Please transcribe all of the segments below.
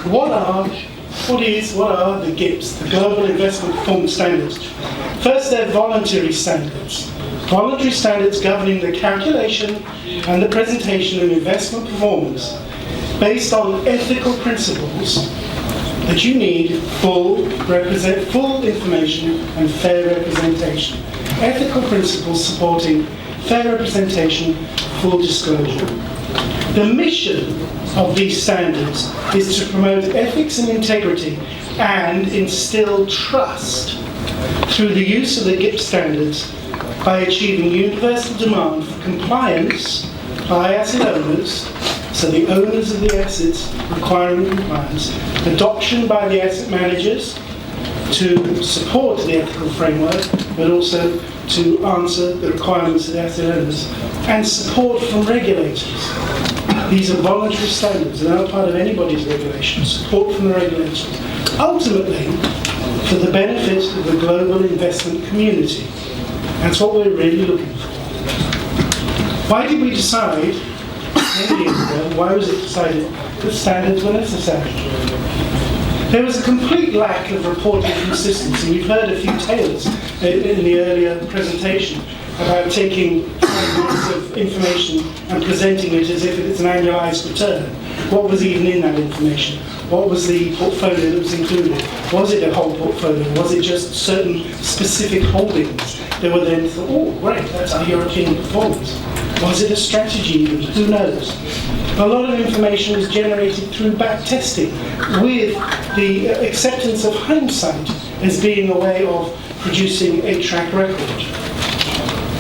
What are the GIPS, the Global Investment Performance Standards? First, they're voluntary standards. Voluntary standards governing the calculation and the presentation of investment performance based on ethical principles that you need full information and fair representation. Ethical principles supporting fair representation, full disclosure. The mission of these standards is to promote ethics and integrity and instill trust through the use of the GIPS standards by achieving universal demand for compliance by asset owners, so the owners of the assets requiring compliance, adoption by the asset managers to support the ethical framework, but also to answer the requirements of the asset owners, and support from regulators. These are voluntary standards, they're not part of anybody's regulations. Support from the regulators. Ultimately, for the benefit of the global investment community. That's what we're really looking for. Why did we decide, many years ago, why was it decided that standards were necessary? There was a complete lack of reporting consistency. You've heard a few tales in the earlier presentation about taking 5 months of information and presenting it as if it's an annualized return. What was even in that information? What was the portfolio that was included? Was it a whole portfolio? Was it just certain specific holdings that were then thought, oh great, that's our European performance? Was it a strategy even? Who knows? A lot of information was generated through back testing with the acceptance of hindsight as being a way of producing a track record.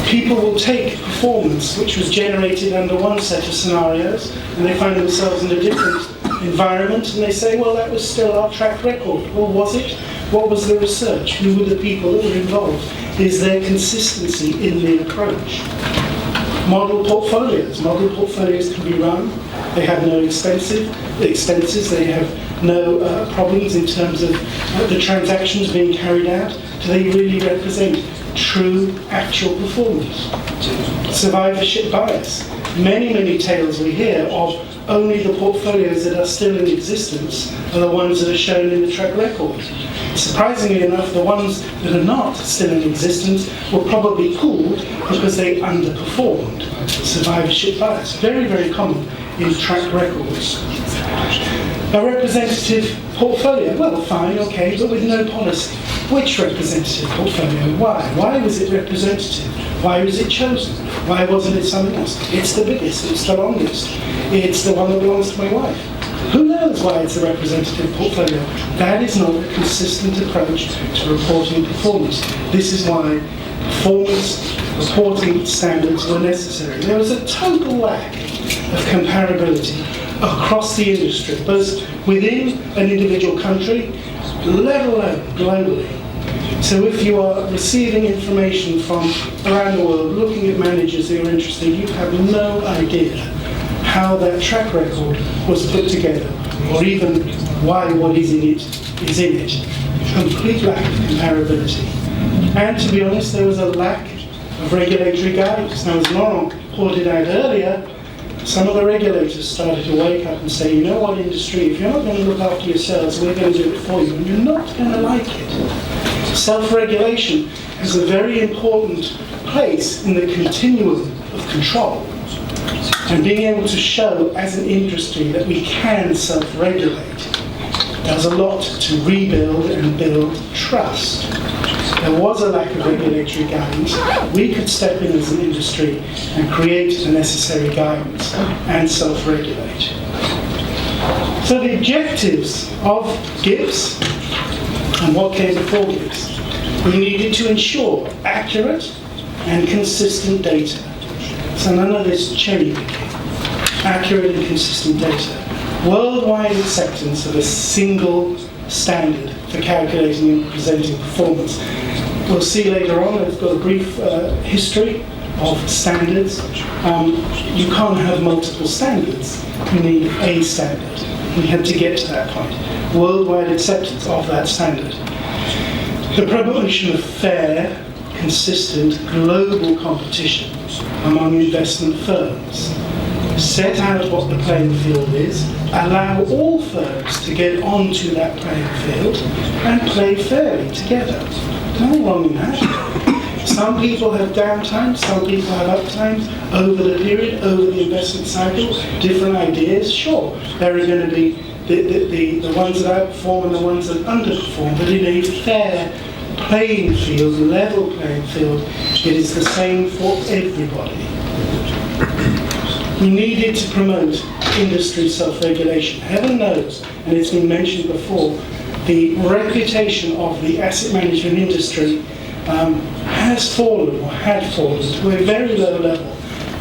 People will take performance which was generated under one set of scenarios and they find themselves in a different environment and they say, well, that was still our track record. Well, was it? What was the research? Who were the people that were involved? Is there consistency in the approach? Model portfolios. Model portfolios can be run. They have no expenses. They have no problems in terms of the transactions being carried out. Do they really represent true, actual performance? Survivorship bias. Many, many tales we hear of only the portfolios that are still in existence are the ones that are shown in the track record. Surprisingly enough, the ones that are not still in existence were probably pooled because they underperformed. Survivorship bias, very, very common in track records. A representative portfolio, well, fine, okay, but with no policy. Which representative portfolio? Why? Why was it representative? Why was it chosen? Why wasn't it something else? It's the biggest, it's the longest, it's the one that belongs to my wife. Who knows why it's a representative portfolio? That is not a consistent approach to reporting performance. This is why performance reporting standards were necessary. There was a total lack of comparability across the industry, both within an individual country, let alone globally. So if you are receiving information from around the world, looking at managers who are interested, you have no idea how that track record was put together, or even why what is in it is in it. Complete lack of comparability. And to be honest, there was a lack of regulatory guidance. Now, as Laurent pointed out earlier, some of the regulators started to wake up and say, you know what, industry, if you're not going to look after yourselves, we're going to do it for you, and you're not going to like it. Self-regulation has a very important place in the continuum of control. And being able to show as an industry that we can self-regulate does a lot to rebuild and build trust. There was a lack of regulatory guidance. We could step in as an industry and create the necessary guidance and self-regulate. So the objectives of GIPS and what came before GIPS, we needed to ensure accurate and consistent data. So none of this cherry picking. Accurate and consistent data. Worldwide acceptance of a single standard for calculating and presenting performance. We'll see later on, I've got a brief history of standards. You can't have multiple standards. You need a standard. We had to get to that point. Worldwide acceptance of that standard. The promotion of fair, consistent, global competition among investment firms. set out what the playing field is, allow all firms to get onto that playing field and play fairly together. Nothing wrong in that. Some people have downtimes, some people have uptimes over the period, over the investment cycle, different ideas. Sure, there are going to be the ones that outperform and the ones that underperform, but in a fair playing field, level playing field, it is the same for everybody. We needed to promote industry self-regulation. Heaven knows, and it's been mentioned before, the reputation of the asset management industry has fallen, or had fallen, to a very low level.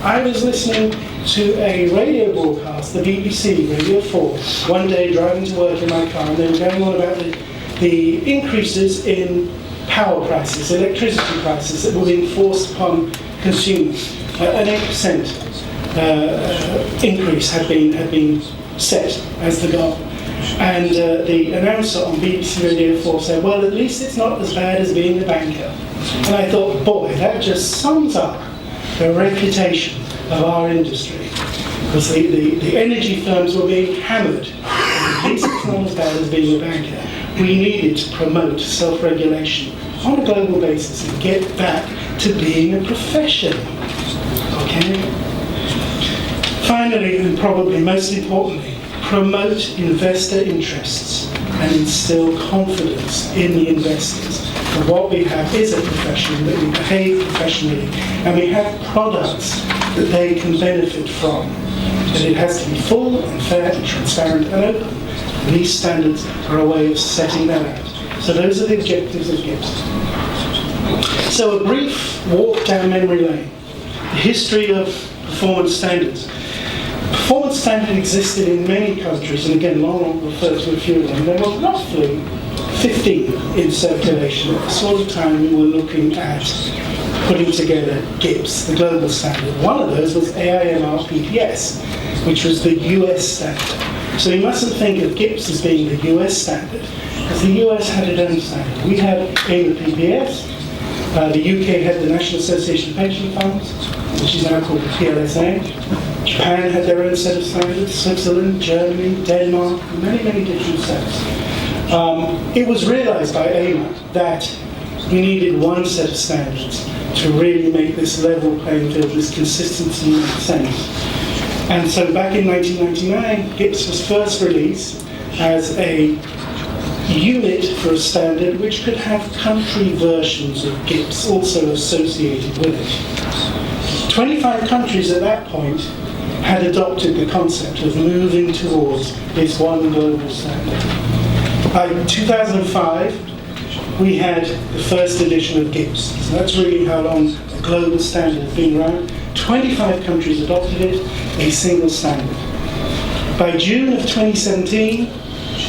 I was listening to a radio broadcast, the BBC, Radio 4, one day driving to work in my car, and they were going on about the increases in power prices, electricity prices that were being forced upon consumers. An 8% increase had been set as the goal. And the announcer on BBC Radio 4 said, well, at least it's not as bad as being a banker. And I thought, boy, that just sums up the reputation of our industry. Because the energy firms were being hammered. At least it's not as bad as being a banker. We needed to promote self-regulation on a global basis and get back to being a profession. Okay? Finally, and probably most importantly, promote investor interests and instill confidence in the investors. And what we have is a profession, that we behave professionally, and we have products that they can benefit from. And it has to be full and fair and transparent and open. And these standards are a way of setting that out. So those are the objectives of GIPS. So a brief walk down memory lane. The history of performance standards. Performance standard existed in many countries, and again, Laurent referred to a few of them. There were roughly 15 in circulation at the sort of time we were looking at putting together GIPS, the global standard. One of those was AIMR PPS, which was the US standard. So you mustn't think of GIPS as being the US standard, because the US had its own standard. We had EMEA PPS, the UK had the National Association of Pension Funds, which is now called the PLSA. Japan had their own set of standards, Switzerland, Germany, Denmark, many, many different sets. It was realized by EMEA that we needed one set of standards to really make this level playing field, this consistency make sense. And so back in 1999, GIPS was first released as a unit for a standard which could have country versions of GIPS also associated with it. 25 countries at that point had adopted the concept of moving towards this one global standard. By 2005, we had the first edition of GIPS. So that's really how long a global standard has been around. 25 countries adopted it, a single standard. By June of 2017,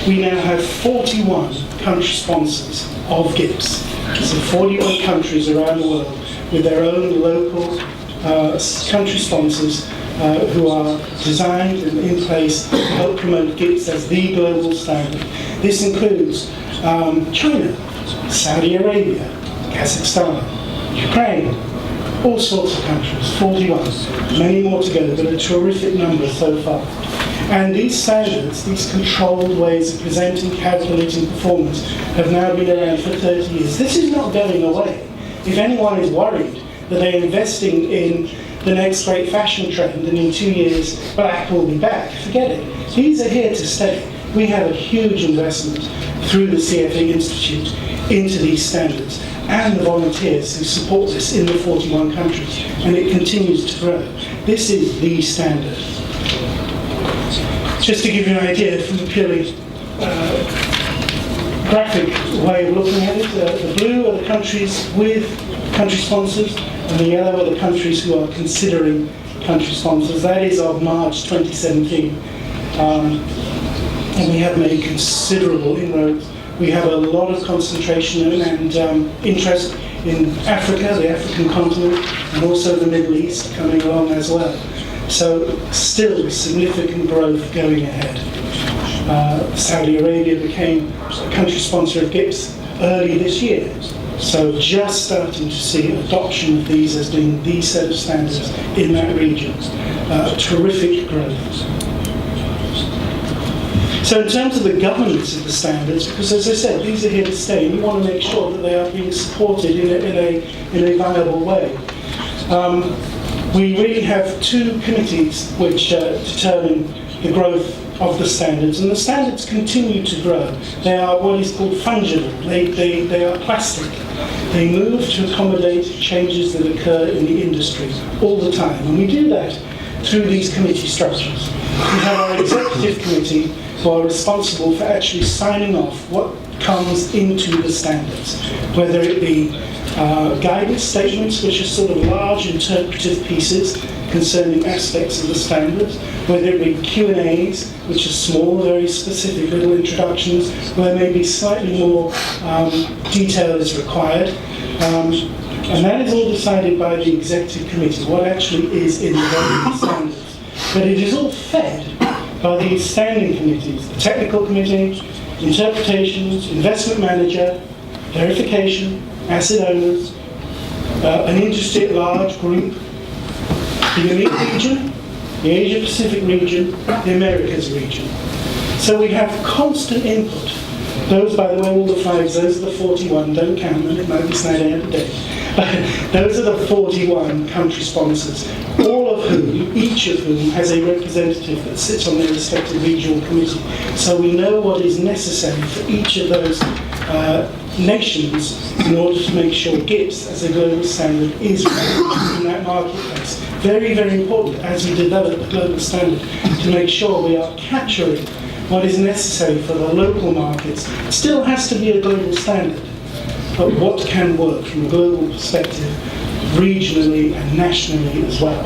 we now have 41 country sponsors of GIPS. So 41 countries around the world with their own local country sponsors who are designed and in place to help promote GIPS as the global standard. This includes China, Saudi Arabia, Kazakhstan, Ukraine, all sorts of countries, 41, many more to go, but a terrific number so far. And these standards, these controlled ways of presenting, calculating performance, have now been around for 30 years. This is not going away. If anyone is worried that they're investing in the next great fashion trend and in 2 years black will be back, forget it. These are here to stay. We have a huge investment through the CFA Institute into these standards and the volunteers who support this in the 41 countries, and it continues to grow. This is the standard. Just to give you an idea from a purely graphic way of looking at it, the blue are the countries with country sponsors, and the yellow are the countries who are considering country sponsors. That is of March 2017. And we have made considerable inroads. We have a lot of concentration and interest in Africa, the African continent, and also the Middle East coming along as well. So still significant growth going ahead. Saudi Arabia became a country sponsor of GIPS early this year. So just starting to see adoption of these as being the set of standards in that region. Terrific growth. So in terms of the governance of the standards, because as I said, these are here to stay, we want to make sure that they are being supported in a viable way. We really have two committees which determine the growth of the standards, and the standards continue to grow. They are what is called fungible. They are plastic. They move to accommodate changes that occur in the industry all the time, and we do that through these committee structures. We have our executive committee who are responsible for actually signing off what comes into the standards, whether it be guidance statements, which are sort of large interpretive pieces concerning aspects of the standards, whether it be Q&As, which are small, very specific little introductions, where maybe slightly more detail is required. And that is all decided by the executive committee, what actually is in the standards. But it is all fed by these standing committees, the technical committee, interpretations, investment manager, verification, asset owners, an industry at large group, the EMEA region, the Asia Pacific region, the Americas region. So we have constant input. Those, by the way, all the flags, those are the 41, don't count them, it might be snowing out of date. Those are the 41 country sponsors, all of whom, each of whom has a representative that sits on their respective regional committee. So we know what is necessary for each of those nations in order to make sure GIPS as a global standard is in that marketplace. Very, very important as we develop the global standard to make sure we are capturing what is necessary for the local markets. It still has to be a global standard, but what can work from a global perspective, regionally and nationally as well.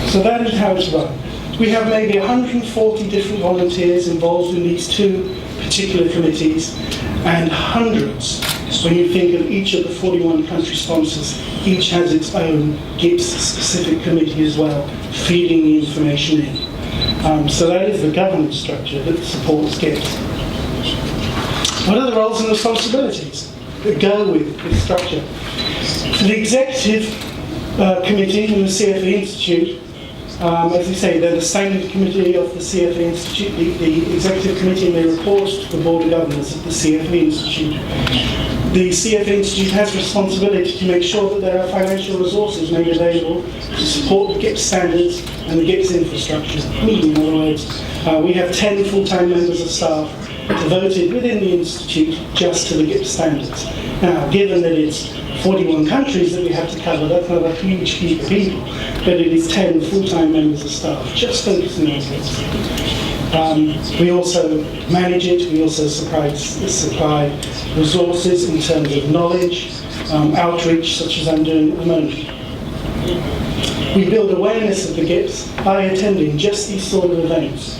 So that is how it's run. We have maybe 140 different volunteers involved in these two particular committees, and hundreds, when you think of each of the 41 country sponsors, each has its own GIPS-specific committee as well, feeding the information in. So that is the governance structure that supports GIPS. What are the roles and responsibilities that go with this structure? For the executive committee in the CFA Institute, as we say, they're the standing committee of the CFA Institute. The executive committee may report to the board of governors of the CFA Institute. The CFA Institute has responsibility to make sure that there are financial resources made available to support the GIPS standards and the GIPS infrastructure. In other words, we have 10 full-time members of staff devoted within the Institute just to the GIPS standards. Now, given that it's 41 countries that we have to cover, that's not a huge heap of people, but it is 10 full-time members of staff just focusing on GIPS. We also manage it, we also supply resources in terms of knowledge, outreach, such as I'm doing at the moment. We build awareness of the GIPS by attending just these sort of events,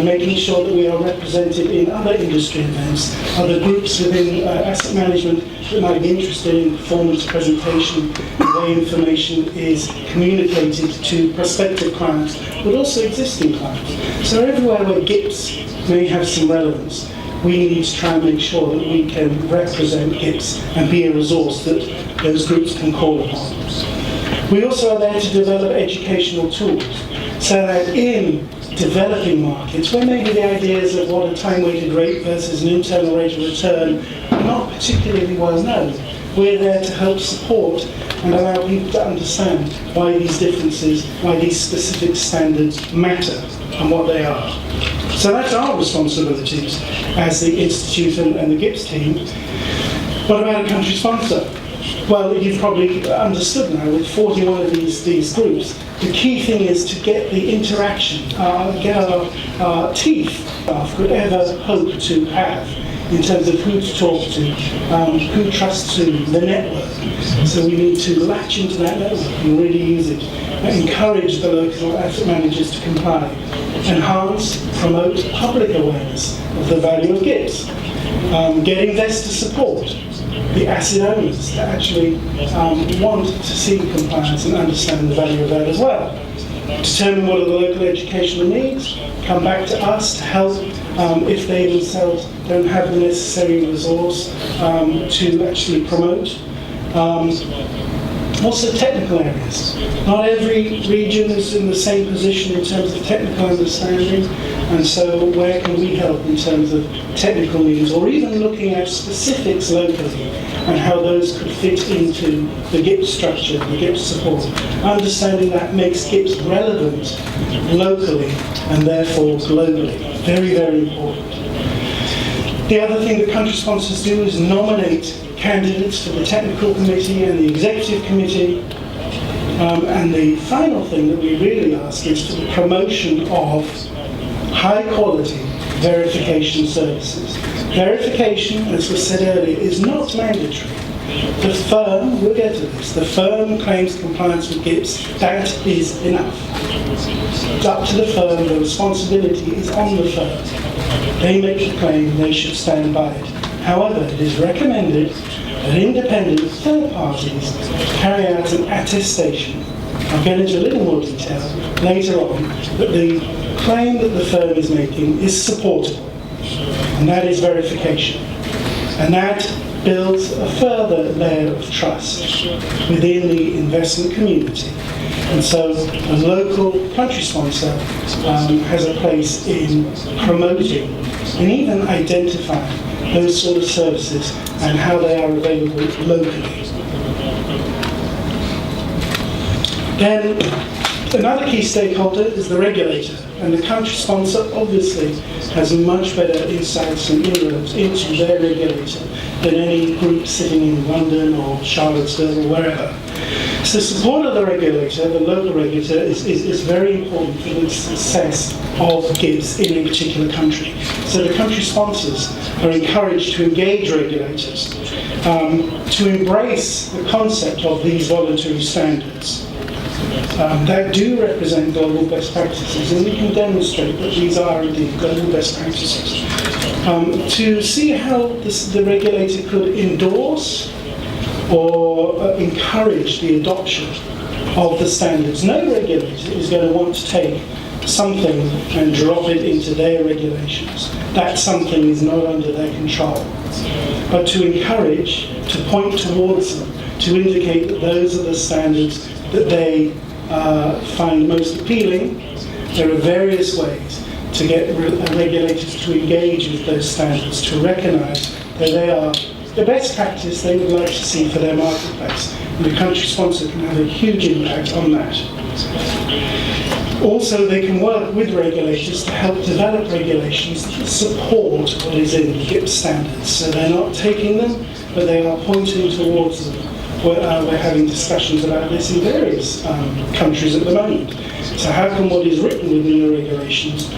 making sure that we are represented in other industry events, other groups within asset management that might be interested in performance presentation, the way information is communicated to prospective clients, but also existing clients. So everywhere where GIPS may have some relevance, we need to try and make sure that we can represent GIPS and be a resource that those groups can call upon. We also are there to develop educational tools, so that in developing markets, where maybe the ideas of what a time-weighted rate versus an internal rate of return are not particularly well known, we're there to help support and allow people to understand why these differences, why these specific standards matter and what they are. So that's our responsibilities as the Institute and the GIPS team. What about a country sponsor? Well, you've probably understood now with 41 of these groups, the key thing is to get the interaction, get our teeth off could ever hope to have in terms of who to talk to, who trusts who, the network. So we need to latch into that network and really use it, encourage the local asset managers to comply, enhance, promote public awareness of the value of GIPS, get investor support, the asset owners that actually want to see compliance and understand the value of that as well. Determine what are the local educational needs, come back to us to help if they themselves don't have the necessary resource to actually promote. Also technical areas. Not every region is in the same position in terms of technical understanding, and so where can we help in terms of technical needs, or even looking at specifics locally and how those could fit into the GIPS structure, the GIPS support. Understanding that makes GIPS relevant locally and therefore globally. Very, very important. The other thing that country sponsors do is nominate candidates for the technical committee and the executive committee. And the final thing that we really ask is for the promotion of high quality verification services. Verification, as was said earlier, is not mandatory. The firm, we'll get to this, the firm claims compliance with GIPS, that is enough. It's up to the firm, the responsibility is on the firm. They make the claim, they should stand by it. However, it is recommended that independent third parties carry out an attestation. I'll get into a little more detail later on, but the claim that the firm is making is supportable, and that is verification. And that builds a further layer of trust within the investment community. And so a local country sponsor has a place in promoting and even identifying those sort of services and how they are available locally. Then another key stakeholder is the regulator, and the country sponsor obviously has much better insights and inroads into their regulator than any group sitting in London or Charlottesville or wherever. So support of the regulator, the local regulator, is very important for the success of GIPS in a particular country. So the country sponsors are encouraged to engage regulators, to embrace the concept of these voluntary standards that do represent global best practices, and we can demonstrate that these are indeed global best practices. To see how the regulator could endorse or encourage the adoption of the standards. No regulator is going to want to take something and drop it into their regulations. That something is not under their control. But to encourage, to point towards them, to indicate that those are the standards that they find most appealing. There are various ways to get regulators to engage with those standards, to recognise that they are the best practice they would like to see for their marketplace. And the country sponsor can have a huge impact on that. Also, they can work with regulators to help develop regulations that support what is in the GIPS standards. So they're not taking them, but they are pointing towards them. We're having discussions about this in various countries at the moment. So how can what is written within the regulations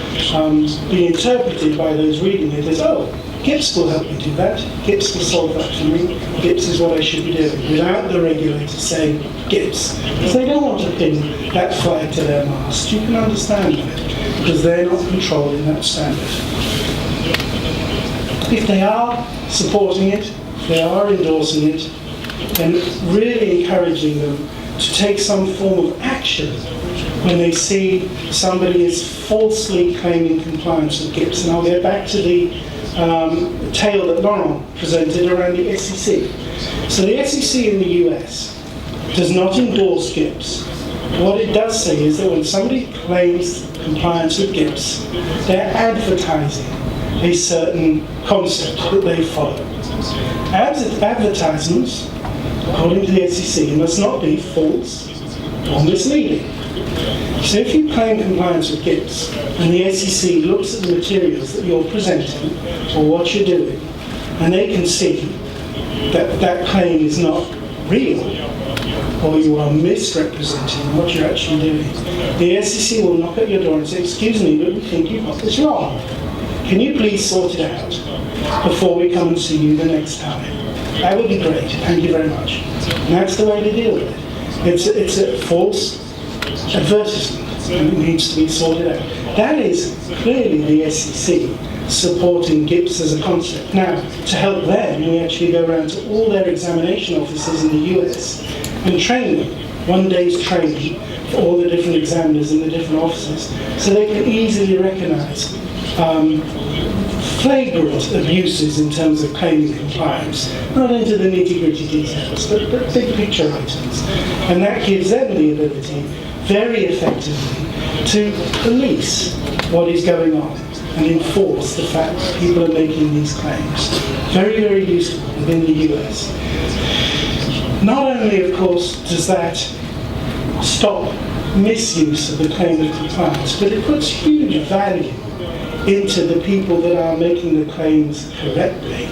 be interpreted by those reading it as, oh, GIPS will help me do that, GIPS will solve that for me, GIPS is what I should be doing, without the regulator saying GIPS. Because they don't want to pin that flag to their mast. You can understand that, because they're not controlling that standard. If they are supporting it, if they are endorsing it, then really encouraging them to take some form of action when they see somebody is falsely claiming compliance with GIPS. And I'll get back to the tale that Laurent presented around the SEC. So the SEC in the US does not endorse GIPS. What it does say is that when somebody claims compliance with GIPS, they're advertising a certain concept that they follow. Advertisements, according to the SEC, must not be false or misleading. So if you claim compliance with GIPS and the SEC looks at the materials that you're presenting or what you're doing, and they can see that that claim is not real, or you are misrepresenting what you're actually doing, the SEC will knock at your door and say, excuse me, but we think you've got this wrong. Can you please sort it out before we come and see you the next time? That would be great, thank you very much. And that's the way to deal with it. It's a false advertisement, and it needs to be sorted out. That is clearly the SEC supporting GIPS as a concept. Now, to help them, we actually go around to all their examination offices in the US and train them. 1 day's training for all the different examiners in the different offices, so they can easily recognise flagrant abuses in terms of claiming compliance, not into the nitty-gritty details, but big picture items. And that gives them the ability, very effectively, to police what is going on and enforce the fact that people are making these claims. Very, very useful within the US. Not only, of course, does that stop misuse of the claim of compliance, but it puts huge value into the people that are making the claims correctly.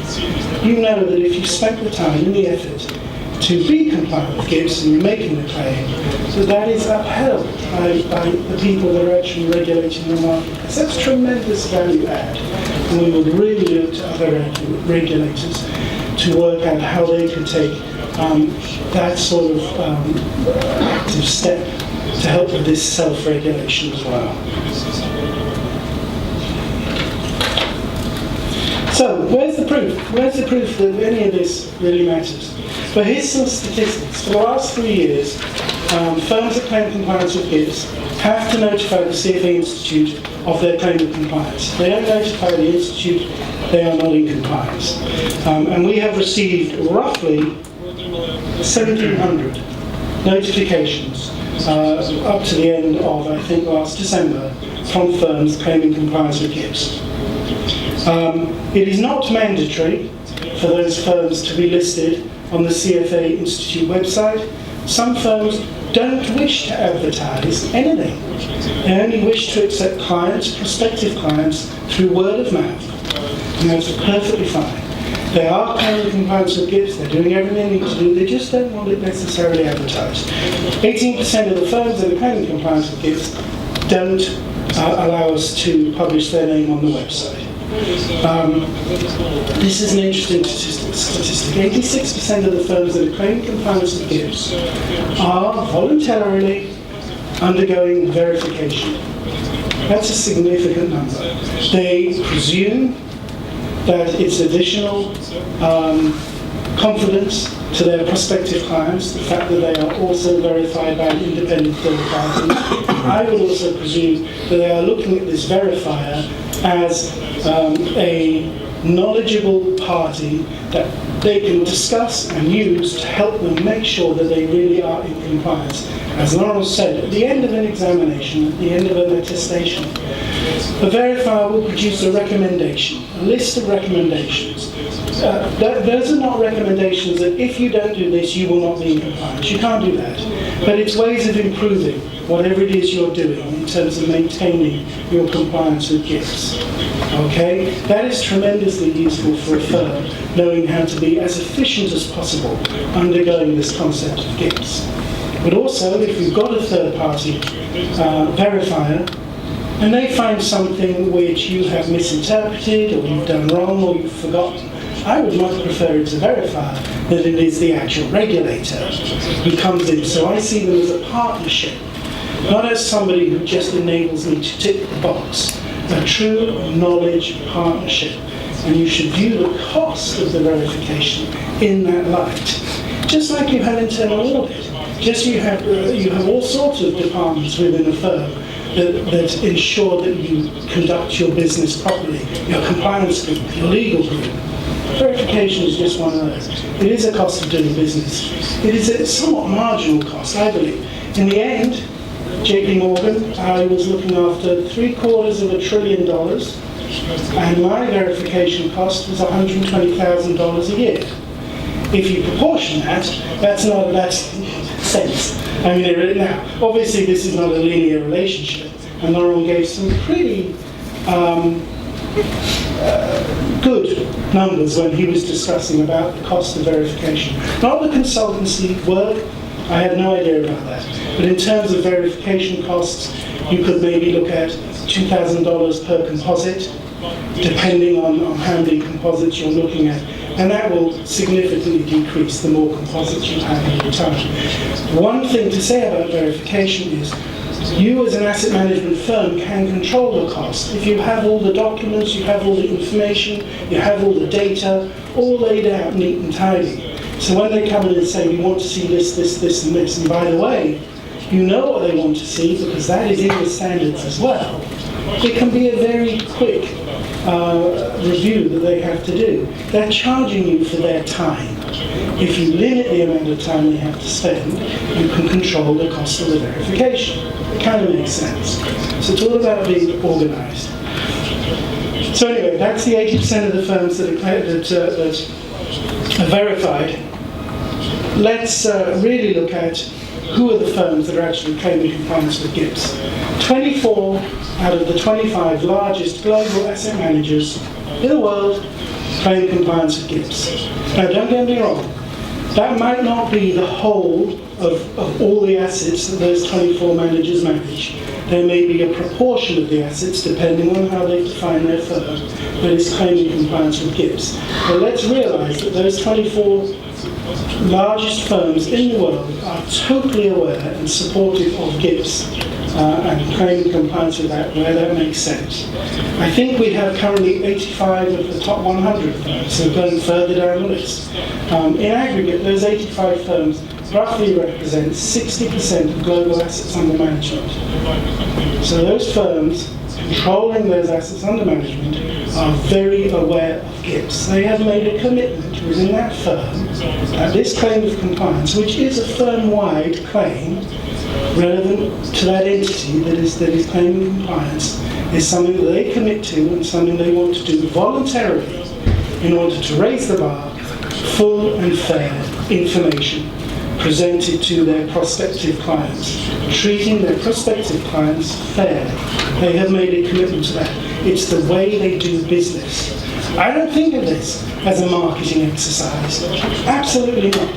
You know that if you spent the time and the effort to be compliant with GIPS and you're making the claim, that is upheld by the people that are actually regulating the market. So that's tremendous value add. And we would really look to other regulators to work out how they can take that sort of active step to help with this self-regulation as well. So, where's the proof? Where's the proof that any of this really matters? Well, here's some statistics. For the last 3 years, firms that claim compliance with GIPS have to notify the CFA Institute of their claim of compliance. If they don't notify the Institute, they are not in compliance. And we have received roughly 1,700 notifications up to the end of, I think, last December from firms claiming compliance with GIPS. It is not mandatory for those firms to be listed on the CFA Institute website. Some firms don't wish to advertise anything. They only wish to accept clients, prospective clients, through word of mouth. And that's perfectly fine. They are claiming compliance with GIPS, they're doing everything they need to do, they just don't want it necessarily advertised. 18% of the firms that are claiming compliance with GIPS don't allow us to publish their name on the website. This is an interesting statistic. 86% of the firms that are claiming compliance with GIPS are voluntarily undergoing verification. That's a significant number. They presume that it's additional confidence to their prospective clients, the fact that they are also verified by an independent third party. I would also presume that they are looking at this verifier as a knowledgeable party that they can discuss and use to help them make sure that they really are in compliance. As Laurel said, at the end of an examination, at the end of an attestation, the verifier will produce a recommendation, a list of recommendations. Those are not recommendations that if you don't do this, you will not be in compliance. You can't do that. But it's ways of improving whatever it is you're doing in terms of maintaining your compliance with GIPS. Okay? That is tremendously useful for a firm, knowing how to be as efficient as possible undergoing this concept of GIPS. But also, if you've got a third-party verifier, and they find something which you have misinterpreted, or you've done wrong, or you've forgotten, I would much prefer it to verify that it is the actual regulator who comes in. So I see them as a partnership, not as somebody who just enables me to tick the box. A true knowledge partnership. And you should view the cost of the verification in that light. Just like you have internal audit. Just you have all sorts of departments within a firm that ensure that you conduct your business properly. Your compliance group, your legal group. Verification is just one of those. It is a cost of doing business. It is a somewhat marginal cost, I believe. In the end, JP Morgan, I was looking after $750 billion, and my verification cost was $120,000 a year. If you proportion that, that's not a bad sense. I mean, now, obviously this is not a linear relationship, and Laurent gave some pretty good numbers when he was discussing about the cost of verification. Not the consultancy work, I had no idea about that. But in terms of verification costs, you could maybe look at $2,000 per composite, depending on how many composites you're looking at. And that will significantly decrease the more composites you have over time. One thing to say about verification is, you as an asset management firm can control the cost. If you have all the documents, you have all the information, you have all the data, all laid out neat and tidy. So when they come in and say, we want to see this, this, this, and this, and by the way, you know what they want to see because that is in the standards as well. it can be a very quick review that they have to do. They're charging you for their time. If you limit the amount of time they have to spend, you can control the cost of the verification. It kind of makes sense. So it's all about being organised. So anyway, that's the 80% of the firms that are verified. Let's really look at who are the firms that are actually claiming compliance with GIPS. 24 out of the 25 largest global asset managers in the world claim compliance with GIPS. Now don't get me wrong, that might not be the whole of all the assets that those 24 managers manage. There may be a proportion of the assets, depending on how they define their firm, that is claiming compliance with GIPS. But let's realise that those 24 largest firms in the world are totally aware and supportive of GIPS and claiming compliance with that where that makes sense. I think we have currently 85 of the top 100 firms, so going further down the list. In aggregate, those 85 firms roughly represent 60% of global assets under management. So those firms controlling those assets under management are very aware of GIPS. They have made a commitment within that firm that this claim of compliance, which is a firm-wide claim relevant to that entity that is claiming compliance, is something that they commit to and something they want to do voluntarily in order to raise the bar, full and fair information presented to their prospective clients, treating their prospective clients fair. They have made a commitment to that. It's the way they do business. I don't think of this as a marketing exercise. Absolutely not.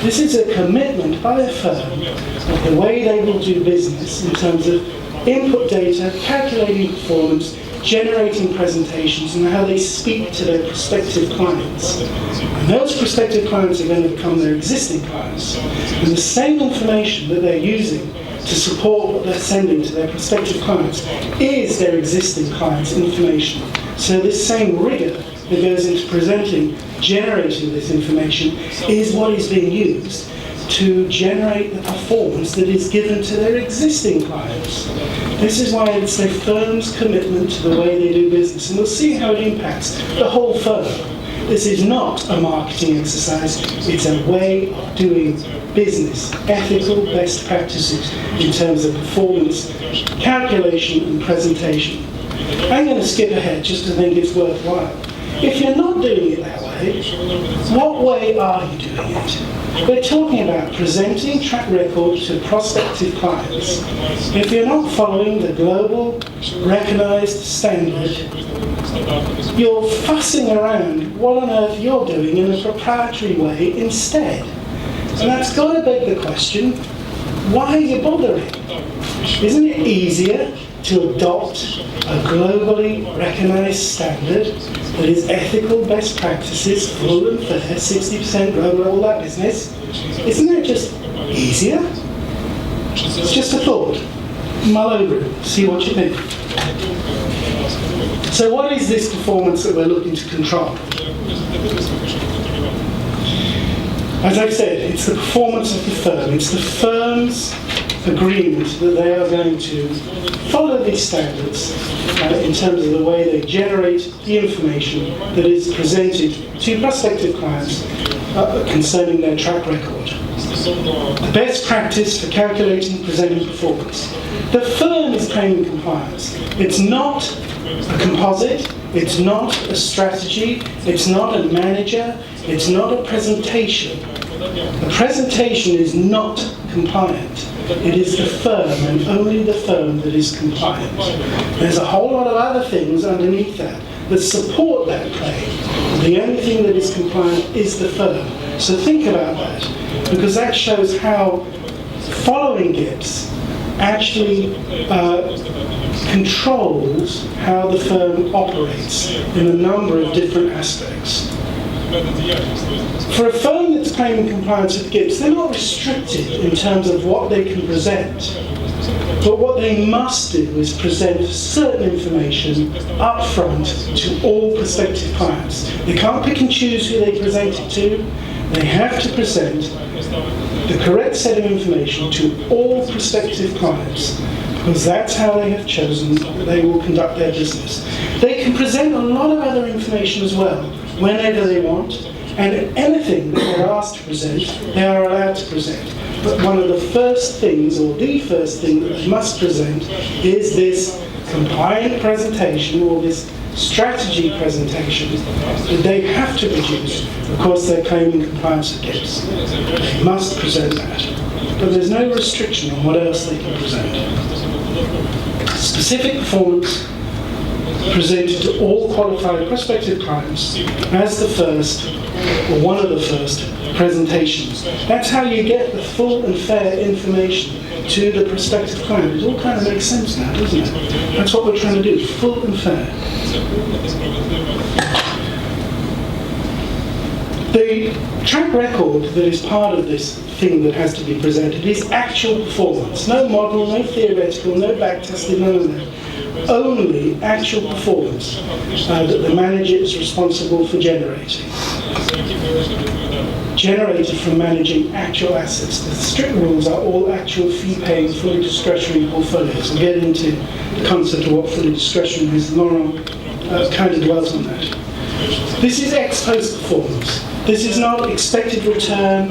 This is a commitment by a firm of the way they will do business in terms of input data, calculating performance, generating presentations, and how they speak to their prospective clients. And those prospective clients are going to become their existing clients. And the same information that they're using to support what they're sending to their prospective clients is their existing clients' information. So this same rigor that goes into presenting, generating this information, is what is being used to generate the performance that is given to their existing clients. This is why it's a firm's commitment to the way they do business, and we'll see how it impacts the whole firm. This is not a marketing exercise, it's a way of doing business, ethical best practices in terms of performance, calculation and presentation. I'm going to skip ahead just to think it's worthwhile. If you're not doing it that way, what way are you doing it? We're talking about presenting track record to prospective clients. If you're not following the global recognized standard, you're fussing around what on earth you're doing in a proprietary way instead. And that's got to beg the question, why are you bothering? Isn't it easier to adopt a globally recognized standard that is ethical best practices, full and fair, 60% global, all that business? Isn't that just easier? It's just a thought. Mull over it, see what you think. So what is this performance that we're looking to control? As I've said, it's the performance of the firm. It's the firm's agreement that they are going to follow these standards in terms of the way they generate the information that is presented to prospective clients concerning their track record. The best practice for calculating and presenting performance. The firm is claiming compliance. It's not a composite, it's not a strategy, it's not a manager, it's not a presentation. The presentation is not compliant. It is the firm and only the firm that is compliant. There's a whole lot of other things underneath that support that claim. The only thing that is compliant is the firm. So think about that, because that shows how following GIPS actually controls how the firm operates in a number of different aspects. For a firm that's claiming compliance with GIPS, they're not restricted in terms of what they can present. But what they must do is present certain information up front to all prospective clients. They can't pick and choose who they present it to. They have to present the correct set of information to all prospective clients. because that's how they have chosen that they will conduct their business. They can present a lot of other information as well, whenever they want, and anything that they're asked to present, they are allowed to present. But one of the first things, or the first thing that they must present, is this compliant presentation, or this strategy presentation that they have to produce. Of course, they're claiming compliance with GIPS. They must present that. But there's no restriction on what else they can present. Specific performance presented to all qualified prospective clients as the first, or one of the first, presentations. That's how you get the full and fair information to the prospective client. It all kind of makes sense now, doesn't it? That's what we're trying to do, full and fair. The track record that is part of this thing that has to be presented is actual performance. No model, no theoretical, no backtesting, none of that. Only actual performance that the manager is responsible for generating. Generated from managing actual assets. The strict rules are all actual fee-paying, fully discretionary portfolios. We'll get into the concept of what fully discretionary is. Laurent kind of dwells on that. This is ex-post performance. This is not expected return.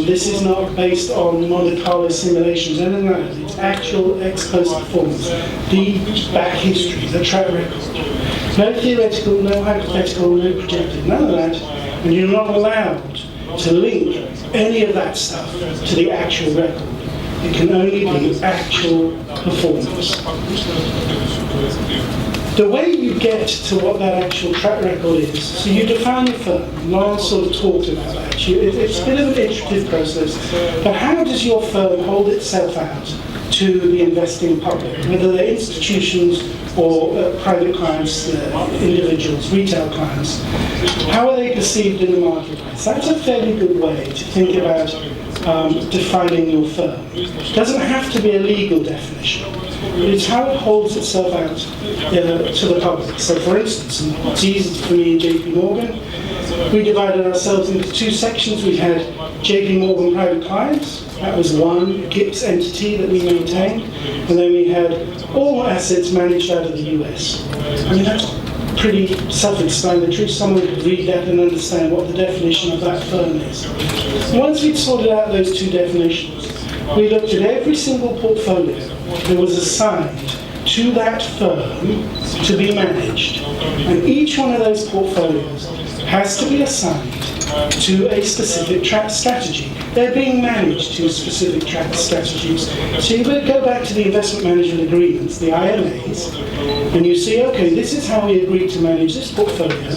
This is not based on Monte Carlo simulations. No. It's actual ex-post performance. The back history, the track record. No theoretical, no hypothetical, no projected, none of that. And you're not allowed to link any of that stuff to the actual record. It can only be actual performance. The way you get to what that actual track record is, so you define your firm. Laurent sort of talked about that. It's a bit of an iterative process, but how does your firm hold itself out to the investing public, whether they're institutions or private clients, individuals, retail clients? How are they perceived in the marketplace? That's a fairly good way to think about defining your firm. It doesn't have to be a legal definition. It's how it holds itself out to the public. So for instance, and it's easy for me in JP Morgan, we divided ourselves into two sections. We had JP Morgan Private Clients. That was one GIPS entity that we maintained. And then we had all assets managed out of the US. I mean, that's pretty self-explanatory. Someone could read that and understand what the definition of that firm is. And once we'd sorted out those two definitions, we looked at every single portfolio that was assigned to that firm to be managed. And each one of those portfolios has to be assigned to a specific strategy. They're being managed to specific strategies. So you would go back to the investment management agreements, the IMAs, and you see, okay, this is how we agreed to manage this portfolio.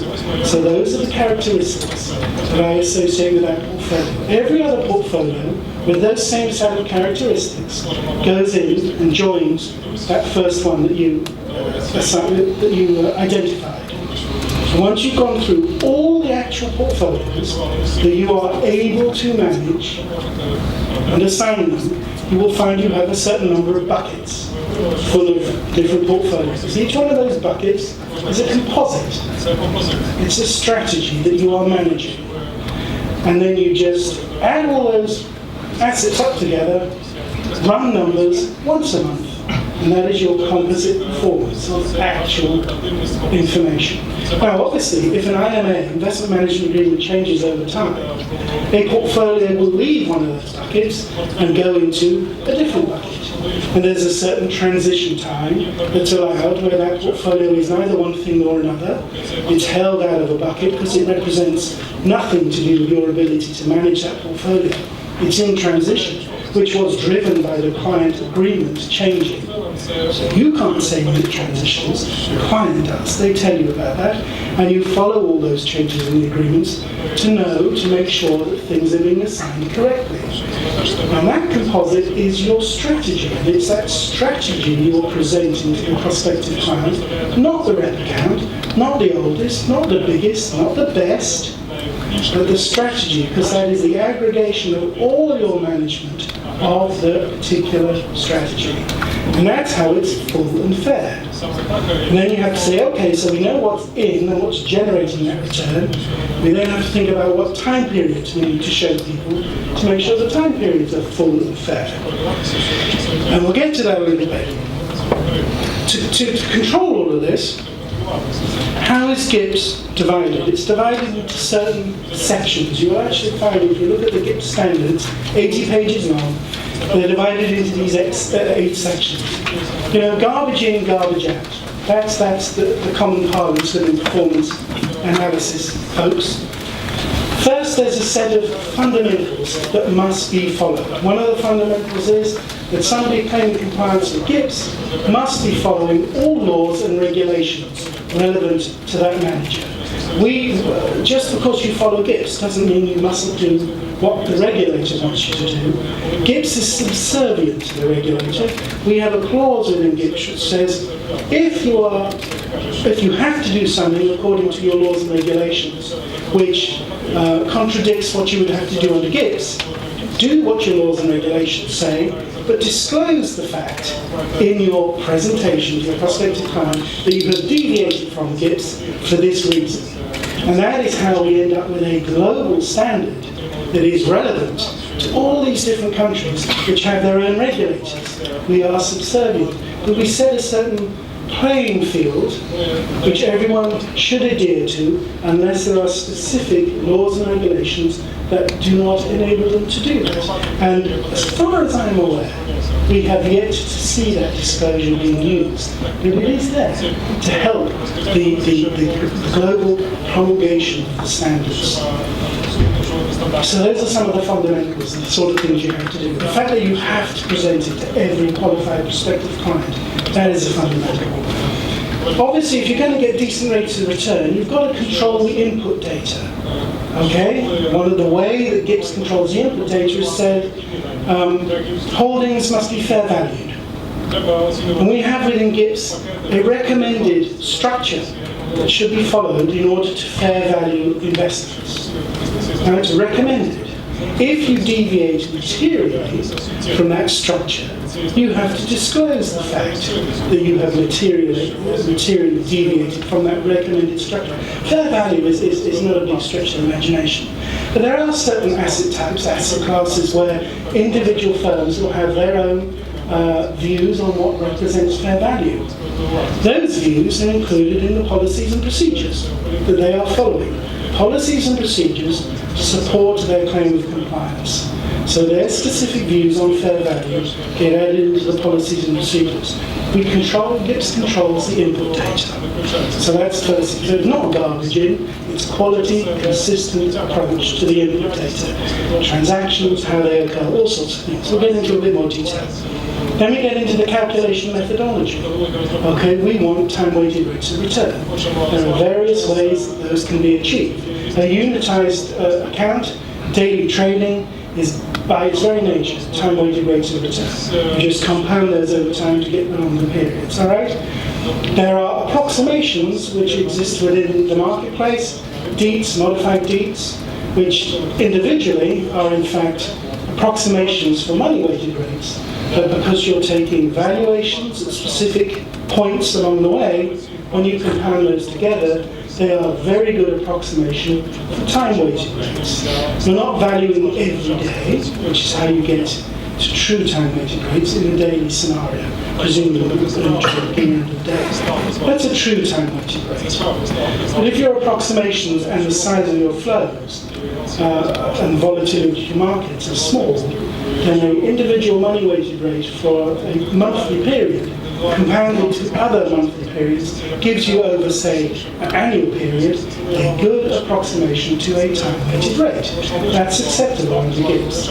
So those are the characteristics that I associate with that portfolio. Every other portfolio with those same set of characteristics goes in and joins that first one that you identified. Once you've gone through all the actual portfolios that you are able to manage and assign them, you will find you have a certain number of buckets full of different portfolios. Each one of those buckets is a composite. It's a strategy that you are managing. And then you just add all those assets up together, run numbers once a month, and that is your composite performance of actual information. Now, obviously, if an IMA, investment management agreement, changes over time, a portfolio will leave one of those buckets and go into a different bucket. And there's a certain transition time that's allowed where that portfolio is neither one thing nor another. It's held out of a bucket because it represents nothing to do with your ability to manage that portfolio. It's in transition, which was driven by the client agreement changing. So you can't say when it transitions, the client does. They tell you about that, and you follow all those changes in the agreements to make sure that things are being assigned correctly. And that composite is your strategy, and it's that strategy you are presenting to your prospective client, not the rep account, not the oldest, not the biggest, not the best, but the strategy, because that is the aggregation of all your management of the particular strategy. And that's how it's full and fair. And then you have to say, okay, so we know what's in and what's generating that return. We then have to think about what time periods we need to show people to make sure the time periods are full and fair. And we'll get to that a little bit. To control all of this, how is GIPS divided? It's divided into certain sections. You will actually find, if you look at the GIPS standards, 80 pages long, they're divided into these 8 sections. You know, garbage in, garbage out. That's the common parlance within performance analysis, folks. First, there's a set of fundamentals that must be followed. One of the fundamentals is that somebody claiming compliance with GIPS must be following all laws and regulations relevant to that manager. Just because you follow GIPS doesn't mean you mustn't do what the regulator wants you to do. GIPS is subservient to the regulator. We have a clause within GIPS which says if you have to do something according to your laws and regulations which contradicts what you would have to do under GIPS, do what your laws and regulations say, but disclose the fact in your presentation to your prospective client that you have deviated from GIPS for this reason. And that is how we end up with a global standard that is relevant to all these different countries which have their own regulators. We are subservient, but we set a certain playing field which everyone should adhere to unless there are specific laws and regulations that do not enable them to do that. And as far as I'm aware, we have yet to see that disclosure being used. But it is there to help the global promulgation of the standards. So those are some of the fundamentals and the sort of things you have to do. The fact that you have to present it to every qualified prospective client, that is a fundamental. Obviously, if you're going to get decent rates of return, you've got to control the input data. Okay? One of the way that GIPS controls the input data is said holdings must be fair valued. And we have within GIPS a recommended structure that should be followed in order to fair value investments. Now it's recommended. If you deviate materially from that structure, you have to disclose the fact that you have materially deviated from that recommended structure. Fair value is not a big stretch of the imagination. But there are certain asset types, asset classes, where individual firms will have their own views on what represents fair value. Those views are included in the policies and procedures that they are following. Policies and procedures support their claim of compliance. So their specific views on fair value get added into the policies and procedures. GIPS controls the input data. So that's first. So it's not garbage in, it's quality, consistent approach to the input data. Transactions, how they occur, all sorts of things. We'll get into a bit more detail. Then we get into the calculation methodology. Okay, we want time-weighted rates of return. There are various ways that those can be achieved. A unitized account, daily trading, is by its very nature time-weighted rates of return. You just compound those over time to get the longer periods, all right? There are approximations which exist within the marketplace, DEETs, modified DEETs, which individually are in fact approximations for money-weighted rates. But because you're taking valuations at specific points along the way, when you compound those together, they are a very good approximation for time-weighted rates. You're not valuing every day, which is how you get to true time-weighted rates in a daily scenario, presumably at the end of the day. That's a true time-weighted rate. But if your approximations and the size of your flows and volatility of markets are small, then an individual money-weighted rate for a monthly period compounded to other monthly periods gives you over, say, an annual period, a good approximation to a time-weighted rate. That's acceptable under GIPS.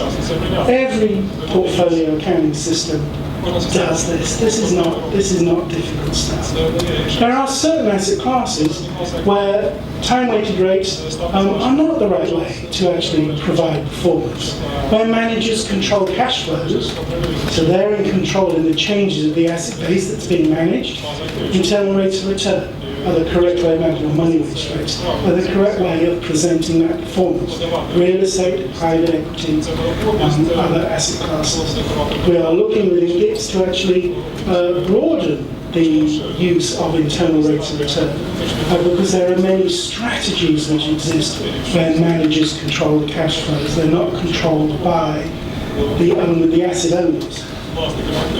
Every portfolio accounting system does this. This is not difficult stuff. There are certain asset classes where time-weighted rates are not the right way to actually provide performance. Where managers control cash flows, so they're in control in the changes of the asset base that's being managed, internal rates of return. are the correct way of managing money rates, are the correct way of presenting that performance. Real estate, private equity, and other asset classes. We are looking within GIPS to actually broaden the use of internal rates of return, because there are many strategies which exist where managers control the cash flows. They're not controlled by the asset owners.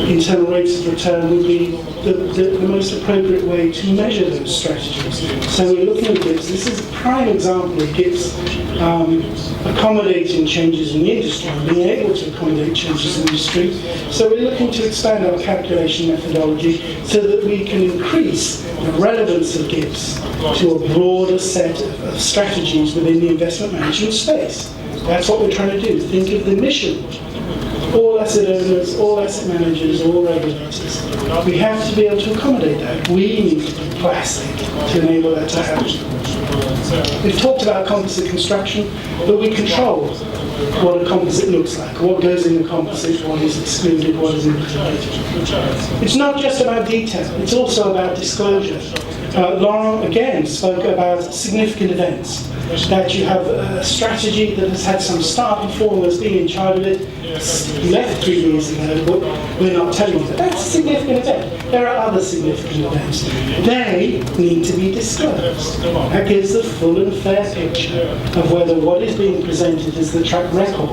Internal rates of return would be the most appropriate way to measure those strategies. So we're looking at GIPS. This is a prime example of GIPS accommodating changes in the industry, being able to accommodate changes in the industry. So we're looking to expand our calculation methodology so that we can increase the relevance of GIPS to a broader set of strategies within the investment management space. That's what we're trying to do. Think of the mission. All asset owners, all asset managers, all regulators. We have to be able to accommodate that. We need to be plastic to enable that to happen. We've talked about composite construction, but we control what a composite looks like, what goes in the composite, what is excluded, what is included. It's not just about detail, it's also about disclosure. Laurent, again, spoke about significant events, that you have a strategy that has had some star performers being in charge of it, left 3 years ago, but we're not telling you that. That's a significant event. There are other significant events. They need to be disclosed. That gives the full and fair picture of whether what is being presented as the track record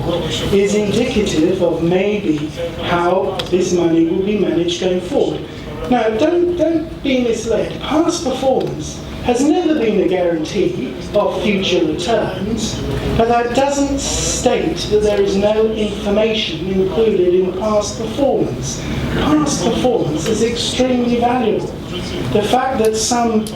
is indicative of maybe how this money will be managed going forward. Now, don't be misled. Past performance has never been a guarantee of future returns, but that doesn't state that there is no information included in past performance. Past performance is extremely valuable. The fact that some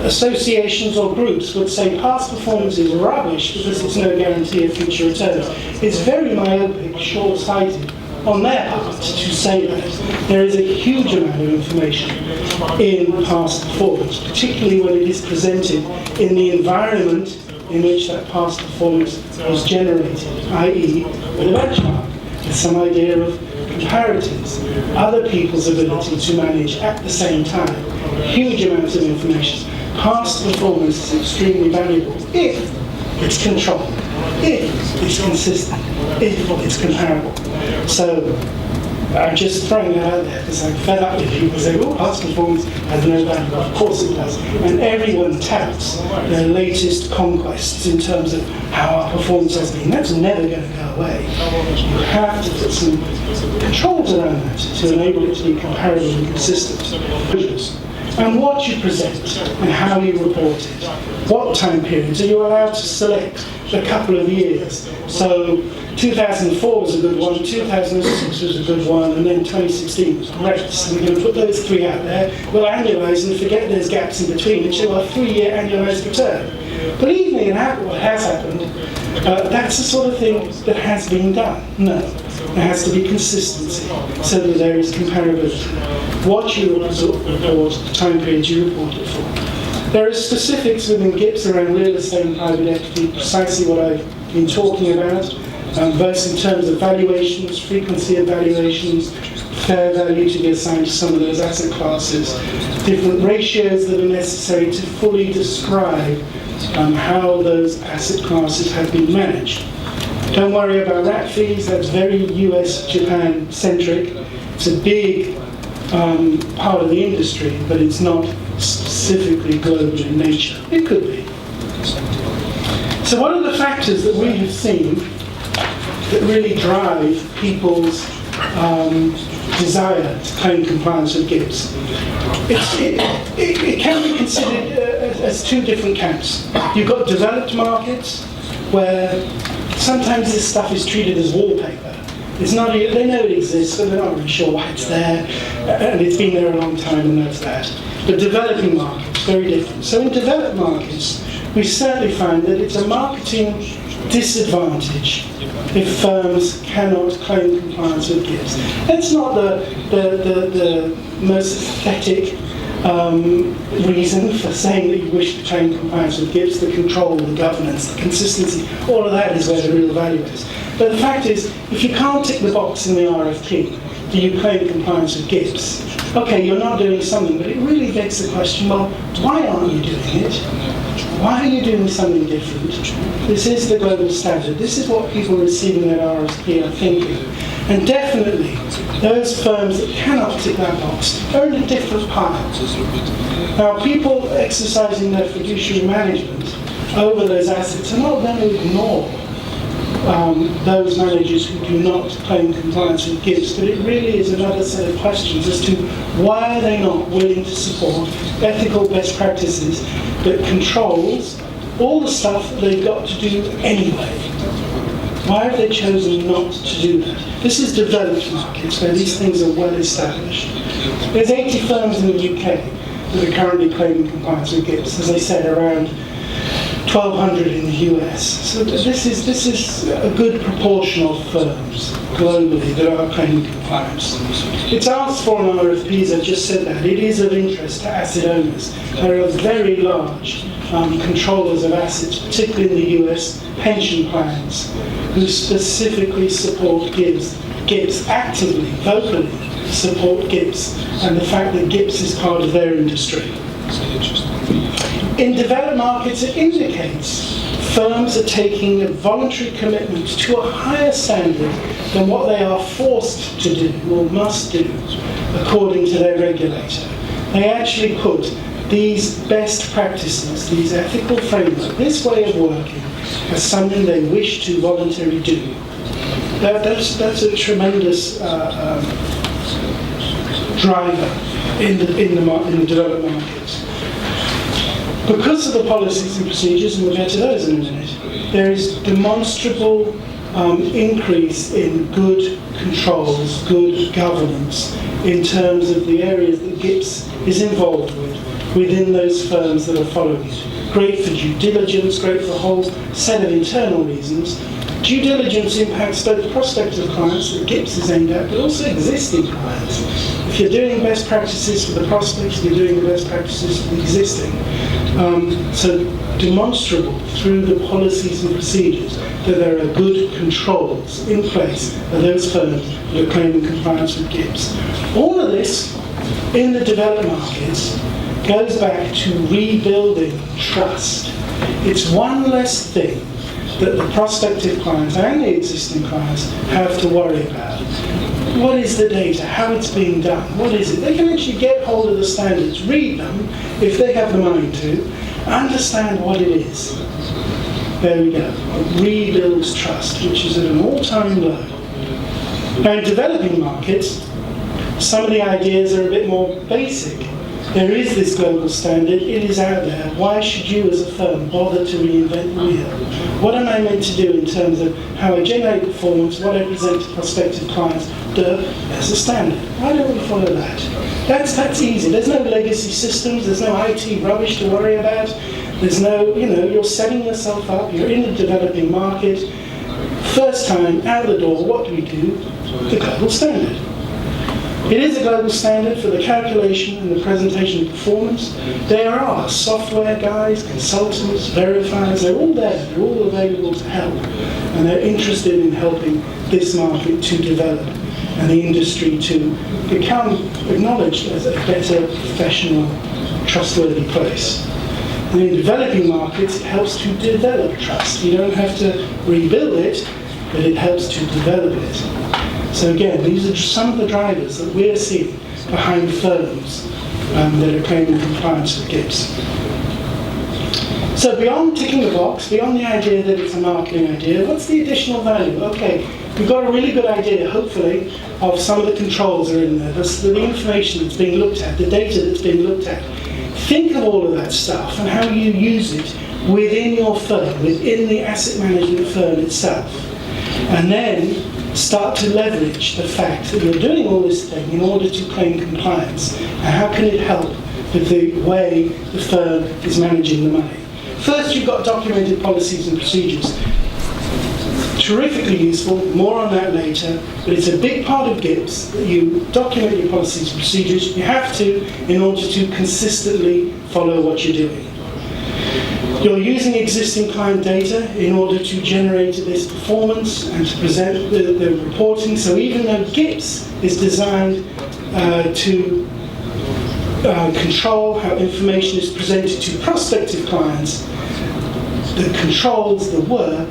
associations or groups would say past performance is rubbish because it's no guarantee of future returns is very myopic, short-sighted on their part to say that. There is a huge amount of information in past performance, particularly when it is presented in the environment in which that past performance was generated, i.e. with a benchmark, with some idea of comparatives, other people's ability to manage at the same time. Huge amounts of information. Past performance is extremely valuable if it's controlled, if it's consistent, if it's comparable. So I'm just throwing that out there because I'm fed up with people saying, oh, past performance has no value. Of course it does. And everyone touts their latest conquests in terms of how our performance has been. That's never going to go away. You have to put some controls around that to enable it to be comparable and consistent. And what you present and how you report it. What time periods are you allowed to select? A couple of years. So 2004 was a good one, 2006 was a good one, and then 2016 was great. So we're going to put those three out there. We'll annualise and forget there's gaps in between and show a 3-year annualised return. Believe me, what has happened, that's the sort of thing that has been done. No. There has to be consistency so that there is comparability. What you report, the time period you report it for. There are specifics within GIPS around real estate and private equity, precisely what I've been talking about, both in terms of valuations, frequency of valuations, fair value to be assigned to some of those asset classes, different ratios that are necessary to fully describe how those asset classes have been managed. Don't worry about RAT fees, that's very US-Japan centric. It's a big part of the industry, but it's not specifically global in nature. It could be. So what are the factors that we have seen that really drive people's desire to claim compliance with GIPS? It can be considered as two different camps. You've got developed markets where sometimes this stuff is treated as wallpaper. It's not, they know it exists, but they're not really sure why it's there, and it's been there a long time, and that's that. But developing markets, very different. So in developed markets, we certainly find that it's a marketing disadvantage if firms cannot claim compliance with GIPS. That's not the most aesthetic reason for saying that you wish to claim compliance with GIPS. The control, the governance, the consistency, all of that is where the real value is. But the fact is, if you can't tick the box in the RFP do you claim compliance with GIPS? Okay, you're not doing something, but it really begs the question, well, why aren't you doing it? Why are you doing something different? This is the global standard. This is what people receiving their RSP are thinking. And definitely, those firms that cannot tick that box are in a different pile. Now, people exercising their fiduciary management over those assets are not going to ignore those managers who do not claim compliance with GIPS, but it really is another set of questions as to why are they not willing to support ethical best practices that controls all the stuff that they've got to do anyway. Why have they chosen not to do that? This is developed markets where these things are well established. There's 80 firms in the UK that are currently claiming compliance with GIPS, as I said, around 1,200 in the US. So this is a good proportion of firms globally that are claiming compliance. It's asked for on RFPs, I've just said that. It is of interest to asset owners. There are very large controllers of assets, particularly in the US, pension plans, who specifically support GIPS actively, vocally support GIPS, and the fact that GIPS is part of their industry. In developed markets, it indicates firms are taking a voluntary commitment to a higher standard than what they are forced to do or must do according to their regulator. They actually put these best practices, these ethical framework, this way of working, as something they wish to voluntarily do. That's a tremendous driver in the developed markets. Because of the policies and procedures, and we'll get to those in a minute, there is demonstrable increase in good controls, good governance in terms of the areas that GIPS is involved with within those firms that are following it. Great for due diligence, great for a whole set of internal reasons. Due diligence impacts both prospective clients that GIPS is aimed at, but also existing clients. If you're doing best practices for the prospects, you're doing the best practices for the existing. So demonstrable through the policies and procedures that there are good controls in place of those firms that are claiming compliance with GIPS. All of this in the developed markets goes back to rebuilding trust. It's one less thing that the prospective clients and the existing clients have to worry about. What is the data? How it's being done? What is it? They can actually get hold of the standards, read them, if they have the mind to, understand what it is. There we go. Rebuilds trust, which is at an all-time low. Now in developing markets, some of the ideas are a bit more basic. There is this global standard, it is out there. Why should you as a firm bother to reinvent the wheel? What am I meant to do in terms of how I generate performance, what I present to prospective clients? There's a standard. Why don't we follow that? That's easy. There's no legacy systems, there's no IT rubbish to worry about. There's no, you're setting yourself up, you're in a developing market. First time out the door, what do we do? The global standard. It is a global standard for the calculation and the presentation of performance. There are software guys, consultants, verifiers, they're all there, they're all available to help. And they're interested in helping this market to develop and the industry to become acknowledged as a better, professional, trustworthy place. And in developing markets, it helps to develop trust. You don't have to rebuild it, but it helps to develop it. So again, these are some of the drivers that we're seeing behind firms that are claiming compliance with GIPS. So beyond ticking the box, beyond the idea that it's a marketing idea, what's the additional value? Okay, we've got a really good idea, hopefully, of some of the controls that are in there, the information that's being looked at, the data that's being looked at. Think of all of that stuff and how you use it within your firm, within the asset management firm itself. And then start to leverage the fact that you're doing all this thing in order to claim compliance. And how can it help with the way the firm is managing the money? First, you've got documented policies and procedures. Terrifically useful, more on that later, but it's a big part of GIPS that you document your policies and procedures. You have to in order to consistently follow what you're doing. You're using existing client data in order to generate this performance and to present the reporting. So even though GIPS is designed to control how information is presented to prospective clients, the controls, the work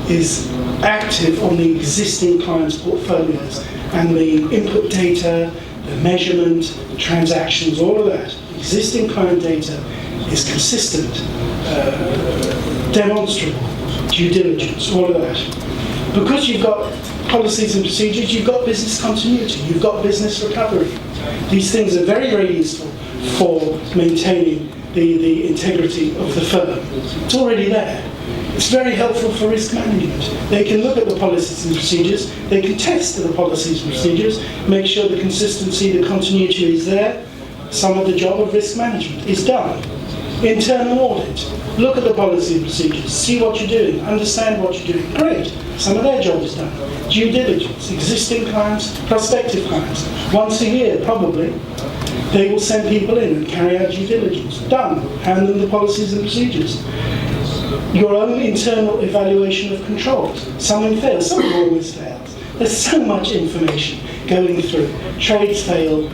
is active on the existing clients' portfolios, and the input data, the measurement, the transactions, all of that, existing client data is consistent, demonstrable, due diligence, all of that. Because you've got policies and procedures, you've got business continuity, you've got business recovery. These things are very, very useful for maintaining the integrity of the firm. It's already there. It's very helpful for risk management. They can look at the policies and procedures, they can test the policies and procedures, make sure the consistency, the continuity is there. Some of the job of risk management is done. Internal audit, look at the policy and procedures, see what you're doing, understand what you're doing. Great, some of their job is done. Due diligence, existing clients, prospective clients. Once a year, probably, they will send people in and carry out due diligence. Done, hand them the policies and procedures. Your own internal evaluation of controls. Something fails, something always fails. There's so much information going through. Trades fail,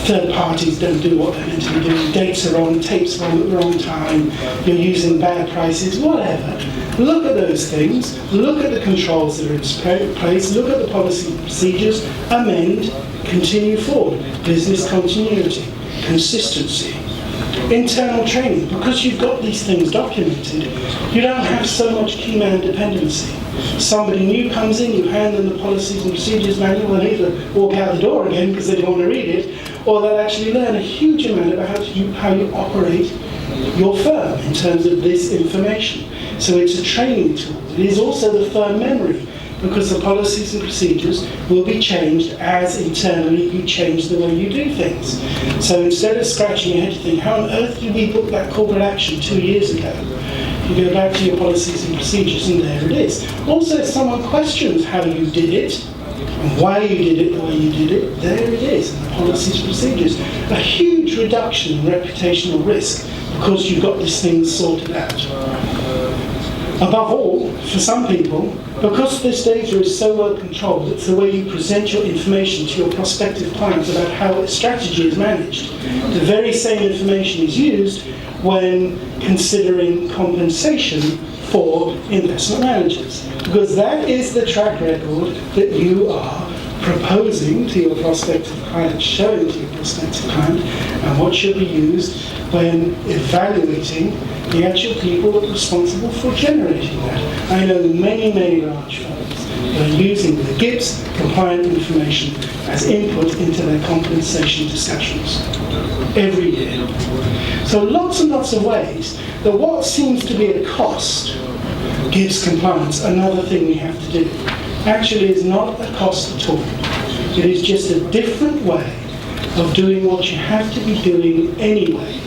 third parties don't do what they're meant to be doing, dates are wrong, tapes wrong at the wrong time, you're using bad prices, whatever. Look at those things, look at the controls that are in place, look at the policy and procedures, amend, continue forward. Business continuity, consistency. Internal training, because you've got these things documented, you don't have so much key man dependency. Somebody new comes in, you hand them the policies and procedures manual, they'll either walk out the door again because they don't want to read it, or they'll actually learn a huge amount about how you operate your firm in terms of this information. So it's a training tool. It is also the firm memory, because the policies and procedures will be changed as internally you change the way you do things. So instead of scratching your head to think, how on earth did we book that corporate action 2 years ago? You go back to your policies and procedures and there it is. Also, if someone questions how you did it, and why you did it the way you did it, there it is in the policies and procedures. A huge reduction in reputational risk because you've got this thing sorted out. Above all, for some people, because this data is so well controlled, it's the way you present your information to your prospective clients about how a strategy is managed. The very same information is used when considering compensation for investment managers, because that is the track record that you are proposing to your prospective client, showing to your prospective client, and what should be used when evaluating the actual people that are responsible for generating that. I know many, many large firms that are using the GIPS compliant information as input into their compensation discussions every year. So lots and lots of ways that what seems to be a cost, GIPS compliance, another thing we have to do, actually is not a cost at all. It is just a different way of doing what you have to be doing anyway.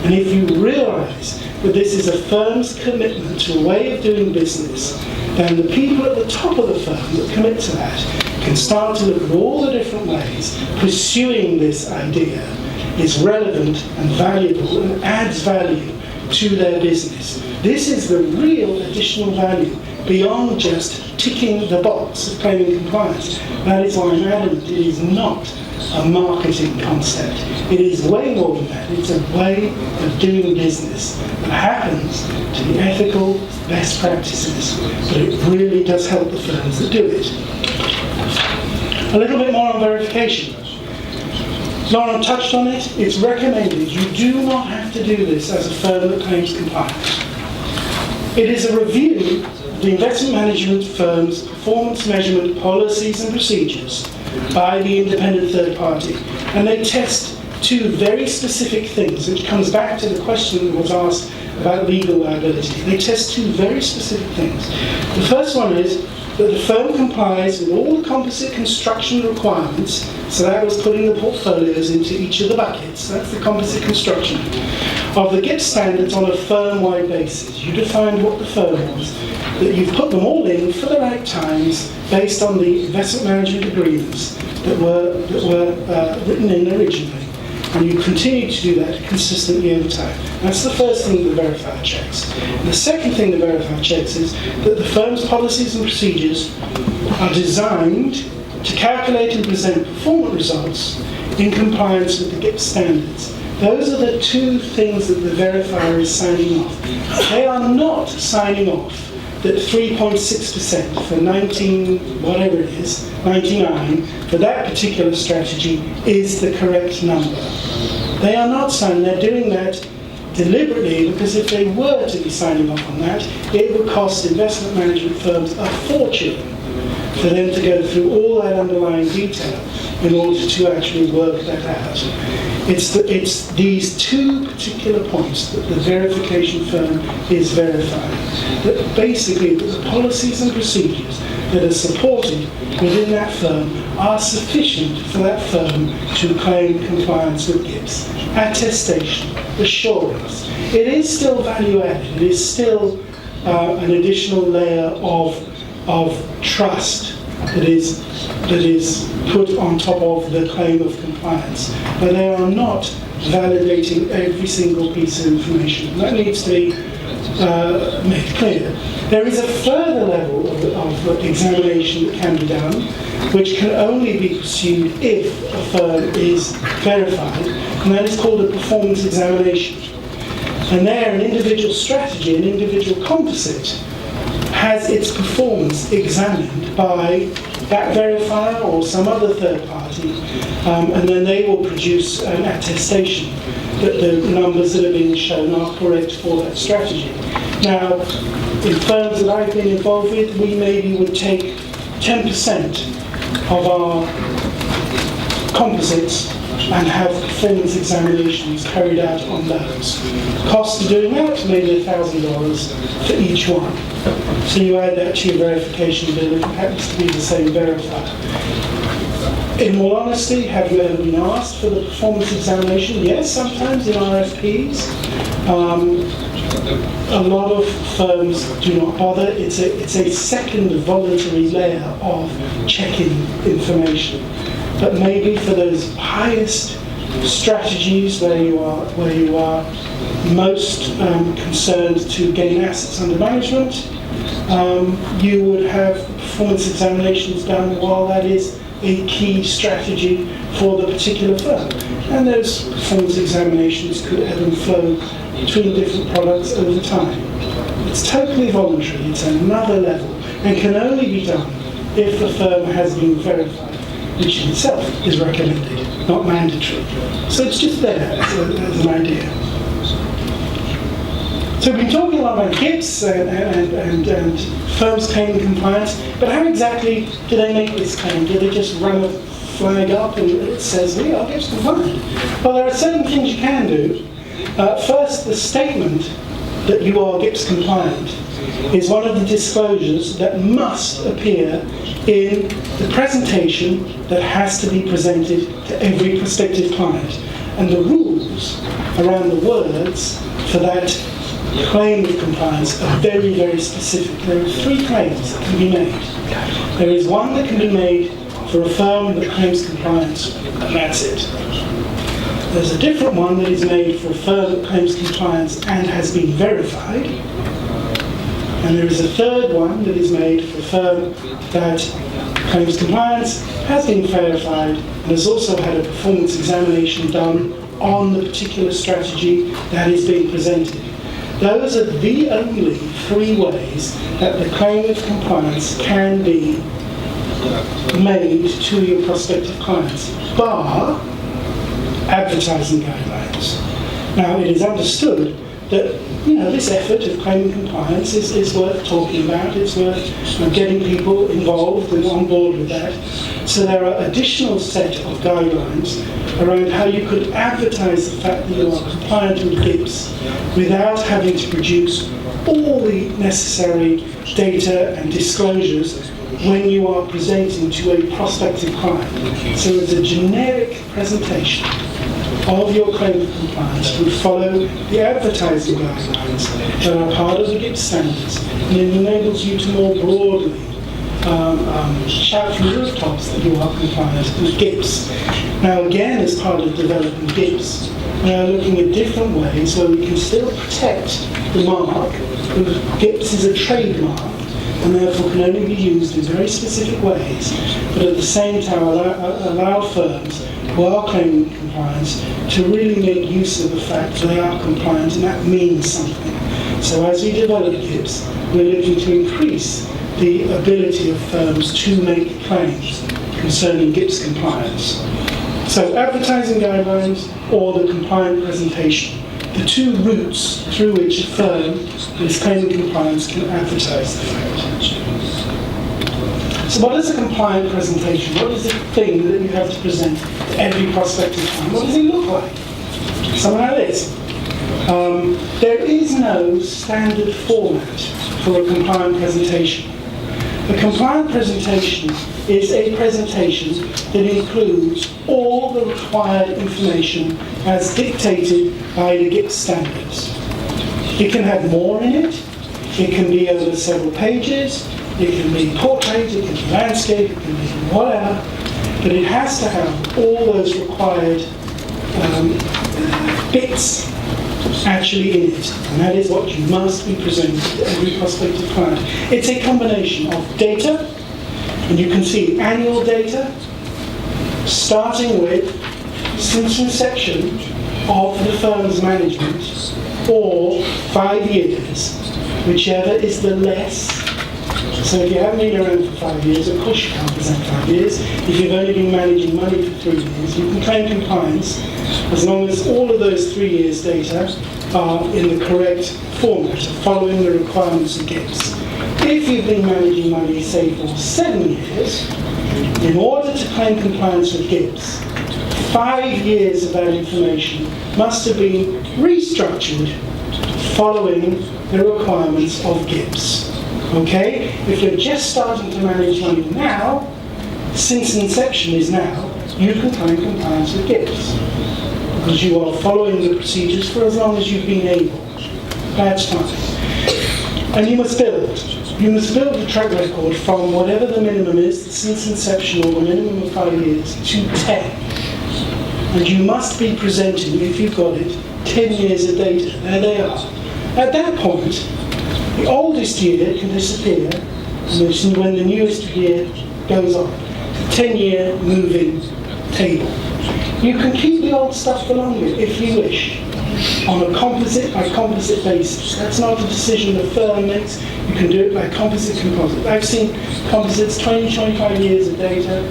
And if you realise that this is a firm's commitment to a way of doing business, then the people at the top of the firm that commit to that can start to look at all the different ways pursuing this idea is relevant and valuable and adds value to their business. This is the real additional value beyond just ticking the box of claiming compliance. That is why I'm adamant it is not a marketing concept. It is way more than that. It's a way of doing business that happens to be ethical, best practices, but it really does help the firms that do it. A little bit more on verification. Lauren touched on it. It's recommended. You do not have to do this as a firm that claims compliance. It is a review of the investment management firm's performance measurement policies and procedures by the independent third party. And they test two very specific things, which comes back to the question that was asked about legal liability. They test two very specific things. The first one is that the firm complies with all the composite construction requirements, so that was putting the portfolios into each of the buckets, that's the composite construction, of the GIPS standards on a firm-wide basis. You defined what the firm was, that you've put them all in for the right times based on the investment management agreements that were written in originally. And you continue to do that consistently over time. That's the first thing the verifier checks. And the second thing the verifier checks is that the firm's policies and procedures are designed to calculate and present performance results in compliance with the GIPS standards. Those are the two things that the verifier is signing off. They are not signing off that 3.6% for 99 for that particular strategy is the correct number. They are not signing, they're doing that deliberately, because if they were to be signing off on that, it would cost investment management firms a fortune for them to go through all that underlying detail in order to actually work that out. It's these two particular points that the verification firm is verifying. That basically the policies and procedures that are supported within that firm are sufficient for that firm to claim compliance with GIPS. Attestation, assurance. It is still value added. It is still an additional layer of trust that is put on top of the claim of compliance. But they are not validating every single piece of information. That needs to be made clear. There is a further level of examination that can be done, which can only be pursued if a firm is verified, and that is called a performance examination. And there, an individual strategy, an individual composite, has its performance examined by that verifier or some other third party, and then they will produce an attestation that the numbers that are being shown are correct for that strategy. Now, in firms that I've been involved with, we maybe would take 10% of our composites and have performance examinations carried out on those. Cost of doing that, maybe $1,000 for each one. So you add that to your verification bill, it happens to be the same verifier. In all honesty, have you ever been asked for the performance examination? Yes, sometimes in RFPs. A lot of firms do not bother. It's a second voluntary layer of checking information. But maybe for those highest strategies where you are most concerned to gain assets under management, you would have performance examinations done while that is a key strategy for the particular firm. And those performance examinations could ebb and flow between different products over time. It's totally voluntary, it's another level, and can only be done if the firm has been verified, which in itself is recommended, not mandatory. So it's just there as an idea. So we've been talking a lot about GIPS and firms claiming compliance, but how exactly do they make this claim? Do they just run a flag up and it says, we are GIPS compliant? Well, there are certain things you can do. First, the statement that you are GIPS compliant is one of the disclosures that must appear in the presentation that has to be presented to every prospective client. And the rules around the words for that claim of compliance are very, very specific. There are three claims that can be made. There is one that can be made for a firm that claims compliance, and that's it. There's a different one that is made for a firm that claims compliance and has been verified. And there is a third one that is made for a firm that claims compliance, has been verified, and has also had a performance examination done on the particular strategy that is being presented. Those are the only three ways that the claim of compliance can be made to your prospective clients, bar advertising guidelines. Now, it is understood that this effort of claiming compliance is worth talking about. It's worth getting people involved and on board with that. So there are additional set of guidelines around how you could advertise the fact that you are compliant with GIPS without having to produce all the necessary data and disclosures when you are presenting to a prospective client. So it's a generic presentation of your claim of compliance would follow the advertising guidelines that are part of the GIPS standards, and it enables you to more broadly shout from the rooftops that you are compliant with GIPS. Now again, as part of developing GIPS, we are looking at different ways where we can still protect the mark. GIPS is a trademark and therefore can only be used in very specific ways, but at the same time allow firms who are claiming compliance to really make use of the fact that they are compliant, and that means something. So as we develop GIPS, we're looking to increase the ability of firms to make claims concerning GIPS compliance. So advertising guidelines or the compliant presentation, the two routes through which a firm that is claiming compliance can advertise the fact. So what is a compliant presentation? What is the thing that you have to present to every prospective client? What does it look like? Something like this. There is no standard format for a compliant presentation. A compliant presentation is a presentation that includes all the required information as dictated by the GIPS standards. It can have more in it. It can be over several pages. It can be portrait, it can be landscape, it can be whatever. But it has to have all those required bits actually in it, and that is what you must be presenting to every prospective client. It's a combination of data, and you can see annual data, starting with since inception of the firm's management, or 5 years, whichever is the less. So if you haven't been around for 5 years, of course you can't present 5 years. If you've only been managing money for 3 years, you can claim compliance as long as all of those 3 years' data are in the correct format, following the requirements of GIPS. If you've been managing money, say, for 7 years, in order to claim compliance with GIPS, 5 years of that information must have been restructured following the requirements of GIPS. Okay? If you're just starting to manage money now, since inception is now, you can claim compliance with GIPS, because you are following the procedures for as long as you've been able. That's fine. And you must build. You must build a track record from whatever the minimum is, since inception, or the minimum of 5 years, to 10. And you must be presenting, if you've got it, 10 years of data. There they are. At that point, the oldest year can disappear, and when the newest year goes on. 10-year moving table. You can keep the old stuff for longer if you wish, on a composite by composite basis. That's not a decision the firm makes. You can do it by composite. I've seen composites 20, 25 years of data,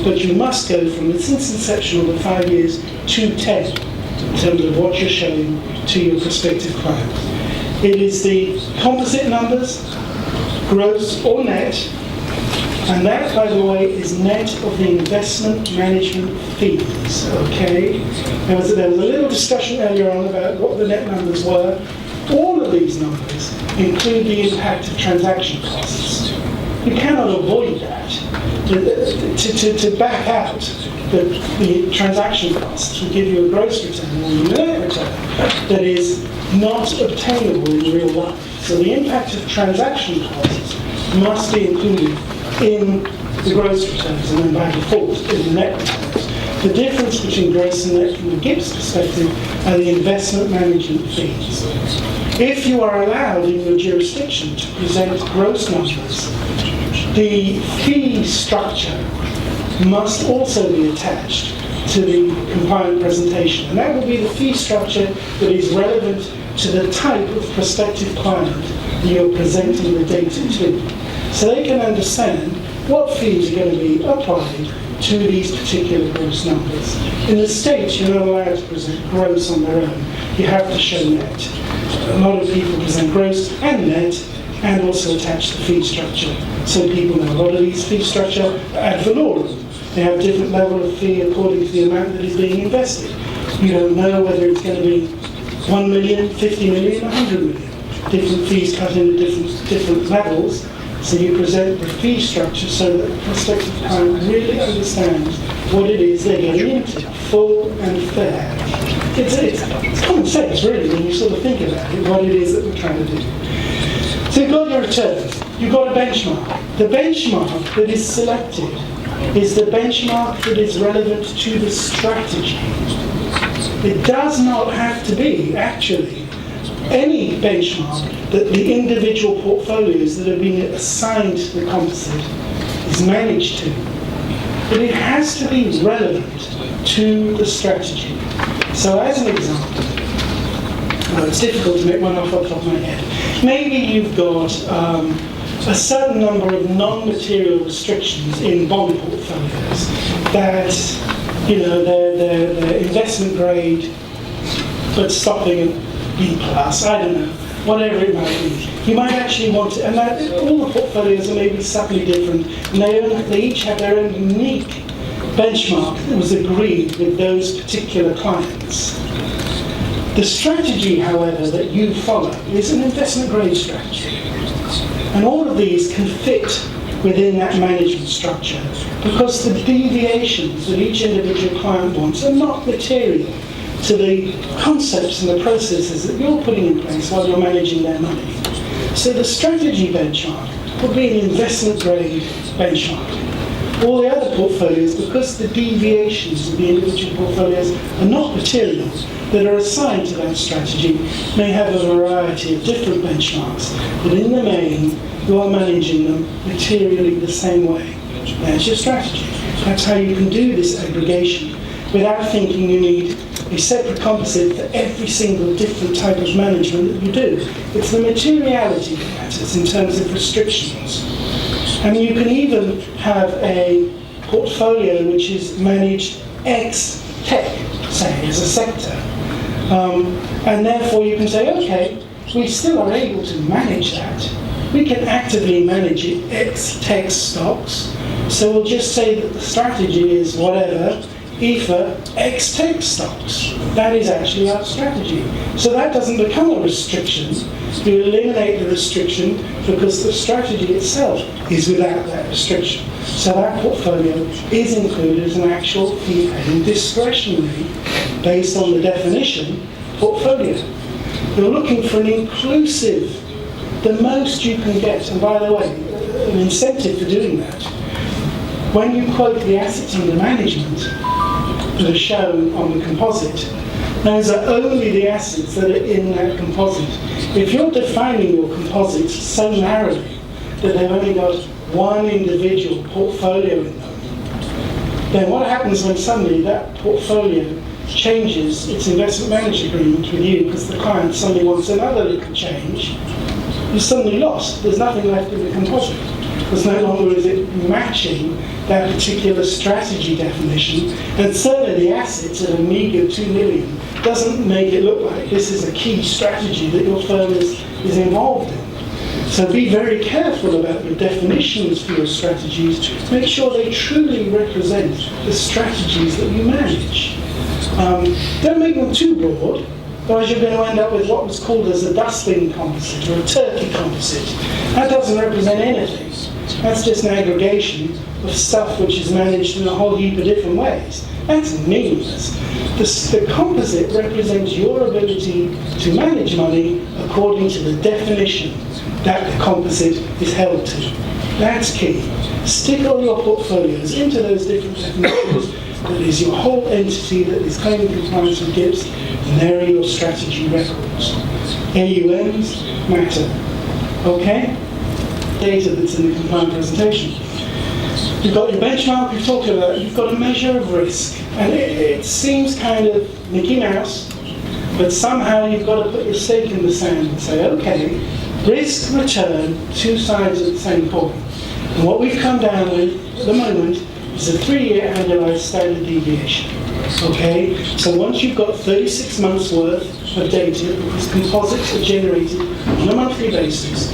but you must go from since inception of the 5 years to 10 in terms of what you're showing to your prospective client. It is the composite numbers, gross or net, and that, by the way, is net of the investment management fees, okay? There was a little discussion earlier on about what the net numbers were. All of these numbers include the impact of transaction costs. You cannot avoid that. To back out the transaction costs will give you a gross return or a net return that is not obtainable in real life. So the impact of transaction costs must be included in the gross returns and then by default in the net returns. The difference between gross and net from the GIPS perspective are the investment management fees. If you are allowed in your jurisdiction to present gross numbers, the fee structure must also be attached to the compliant presentation. And that will be the fee structure that is relevant to the type of prospective client that you're presenting the data to. So they can understand what fees are going to be applied to these particular gross numbers. In the States, you're not allowed to present gross on their own. You have to show net. A lot of people present gross and net and also attach the fee structure. So people know a lot of these fee structure are ad valorem. They have different level of fee according to the amount that is being invested. You don't know whether it's going to be 1 million, 50 million, 100 million. Different fees cut in at different levels. So you present the fee structure so that the prospective client really understands what it is they're getting into, full and fair. It's common sense, really, when you sort of think about it, what it is that we're trying to do. So you've got your returns. you've got a benchmark. The benchmark that is selected is the benchmark that is relevant to the strategy. It does not have to be, actually, any benchmark that the individual portfolios that are being assigned to the composite is managed to. But it has to be relevant to the strategy. So as an example, it's difficult to make one off the top of my head. Maybe you've got a certain number of non-material restrictions in bond portfolios that, you know, they're investment grade, but stopping at B+, I don't know, whatever it might be. You might actually want to, and that, all the portfolios are maybe subtly different, and they each have their own unique benchmark that was agreed with those particular clients. The strategy, however, that you follow is an investment grade strategy. And all of these can fit within that management structure because the deviations that each individual client wants are not material to the concepts and the processes that you're putting in place while you're managing their money. So the strategy benchmark would be an investment grade benchmark. All the other portfolios, because the deviations of the individual portfolios are not material, that are assigned to that strategy may have a variety of different benchmarks, but in the main, you are managing them materially the same way. That's your strategy. That's how you can do this aggregation without thinking you need a separate composite for every single different type of management that you do. It's the materiality that matters in terms of restrictions. And you can even have a portfolio which is managed ex-tech, say, as a sector. And therefore you can say, okay, we still are able to manage that. We can actively manage it ex-tech stocks. So we'll just say that the strategy is whatever, EFA ex-tech stocks. That is actually our strategy. So that doesn't become a restriction. You eliminate the restriction because the strategy itself is without that restriction. So that portfolio is included as an actual fee-paying discretionary, based on the definition, portfolio. You're looking for an inclusive, the most you can get. And by the way, an incentive for doing that, when you quote the assets under management that are shown on the composite, those are only the assets that are in that composite. If you're defining your composites so narrowly that they've only got one individual portfolio in them, then what happens when suddenly that portfolio changes its investment management agreement with you because the client suddenly wants another little change? You're suddenly lost. There's nothing left in the composite. Because no longer is it matching that particular strategy definition, and certainly the assets at a meager 2 million doesn't make it look like this is a key strategy that your firm is involved in. So be very careful about your definitions for your strategies to make sure they truly represent the strategies that you manage. Don't make them too broad, otherwise you're going to end up with what was called as a dustbin composite or a turkey composite. That doesn't represent anything. That's just an aggregation of stuff which is managed in a whole heap of different ways. That's meaningless. The composite represents your ability to manage money according to the definition that the composite is held to. That's key. Stick all your portfolios into those different definitions. That is your whole entity that is claiming compliance with GIPS, and there are your strategy records. AUMs matter. Okay? Data that's in the compliant presentation. You've got your benchmark, we've talked about it. You've got a measure of risk. And it seems kind of Mickey Mouse, but somehow you've got to put your stake in the sand and say, okay, risk, return, two sides of the same coin. And what we've come down with at the moment is a 3-year annualized standard deviation. Okay? So once you've got 36 months worth of data, because composites are generated on a monthly basis,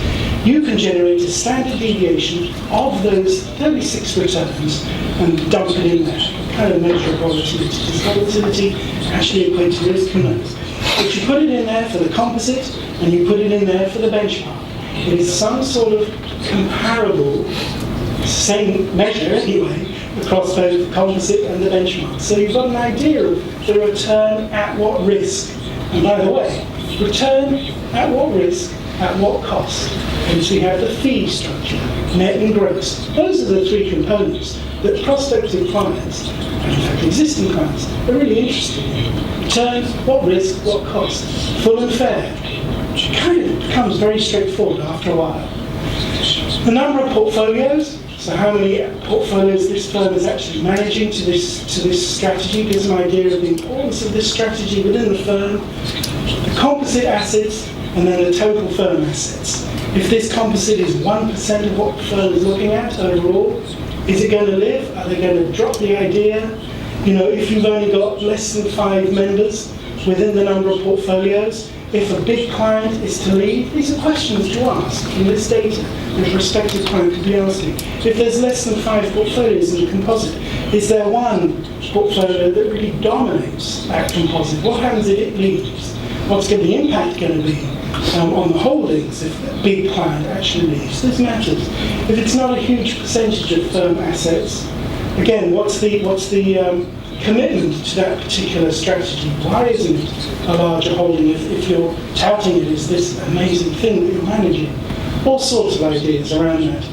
you can generate a standard deviation of those 36 returns and dump it in there. Kind of measure of volatility. Does volatility actually equate to risk? Who knows? But you put it in there for the composite and you put it in there for the benchmark. It is some sort of comparable, same measure anyway, across both the composite and the benchmark. So you've got an idea of the return at what risk. And by the way, return at what risk at what cost. And so we have the fee structure, net and gross. Those are the three components that prospective clients, and in fact existing clients, are really interested in. Return, what risk, what cost. Full and fair. Which kind of becomes very straightforward after a while. The number of portfolios, so how many portfolios this firm is actually managing to this strategy, gives an idea of the importance of this strategy within the firm. The composite assets, and then the total firm assets. If this composite is 1% of what the firm is looking at overall, is it going to live? Are they going to drop the idea? You know, if you've only got less than 5 members within the number of portfolios, if a big client is to leave, these are questions to ask from this data that a prospective client could be asking. If there's less than 5 portfolios in the composite, is there one portfolio that really dominates that composite? What happens if it leaves? What's the impact going to be on the holdings if a big client actually leaves? This matters. If it's not a huge percentage of firm assets, again, what's the commitment to that particular strategy? Why isn't it a larger holding if you're touting it as this amazing thing that you're managing? All sorts of ideas around that.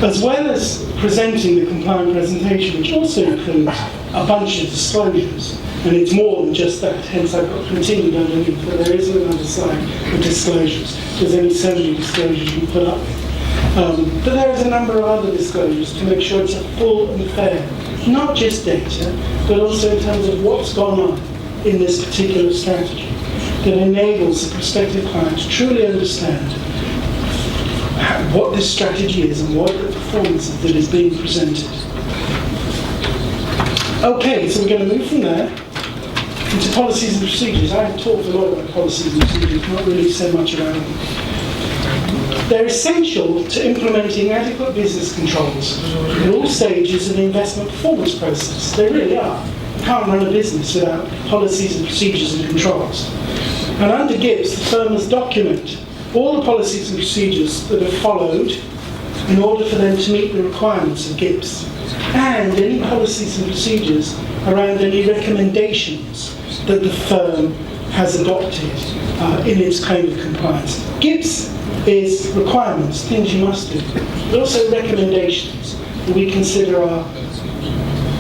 As well as presenting the compliant presentation, which also includes a bunch of disclosures. And it's more than just that, hence I've got continued underneath, but there is another slide with disclosures. There's only so many disclosures you put up with. But there is a number of other disclosures to make sure it's a full and fair, not just data, but also in terms of what's gone on in this particular strategy that enables the prospective client to truly understand what this strategy is and what the performance that is being presented. Okay, so we're going to move from there into policies and procedures. I've talked a lot about policies and procedures, not really said much about them. They're essential to implementing adequate business controls at all stages of the investment performance process. They really are. You can't run a business without policies and procedures and controls. And under GIPS, the firm must document all the policies and procedures that are followed in order for them to meet the requirements of GIPS, and any policies and procedures around any recommendations that the firm has adopted in its kind of compliance. GIPS is requirements, things you must do, but also recommendations that we consider are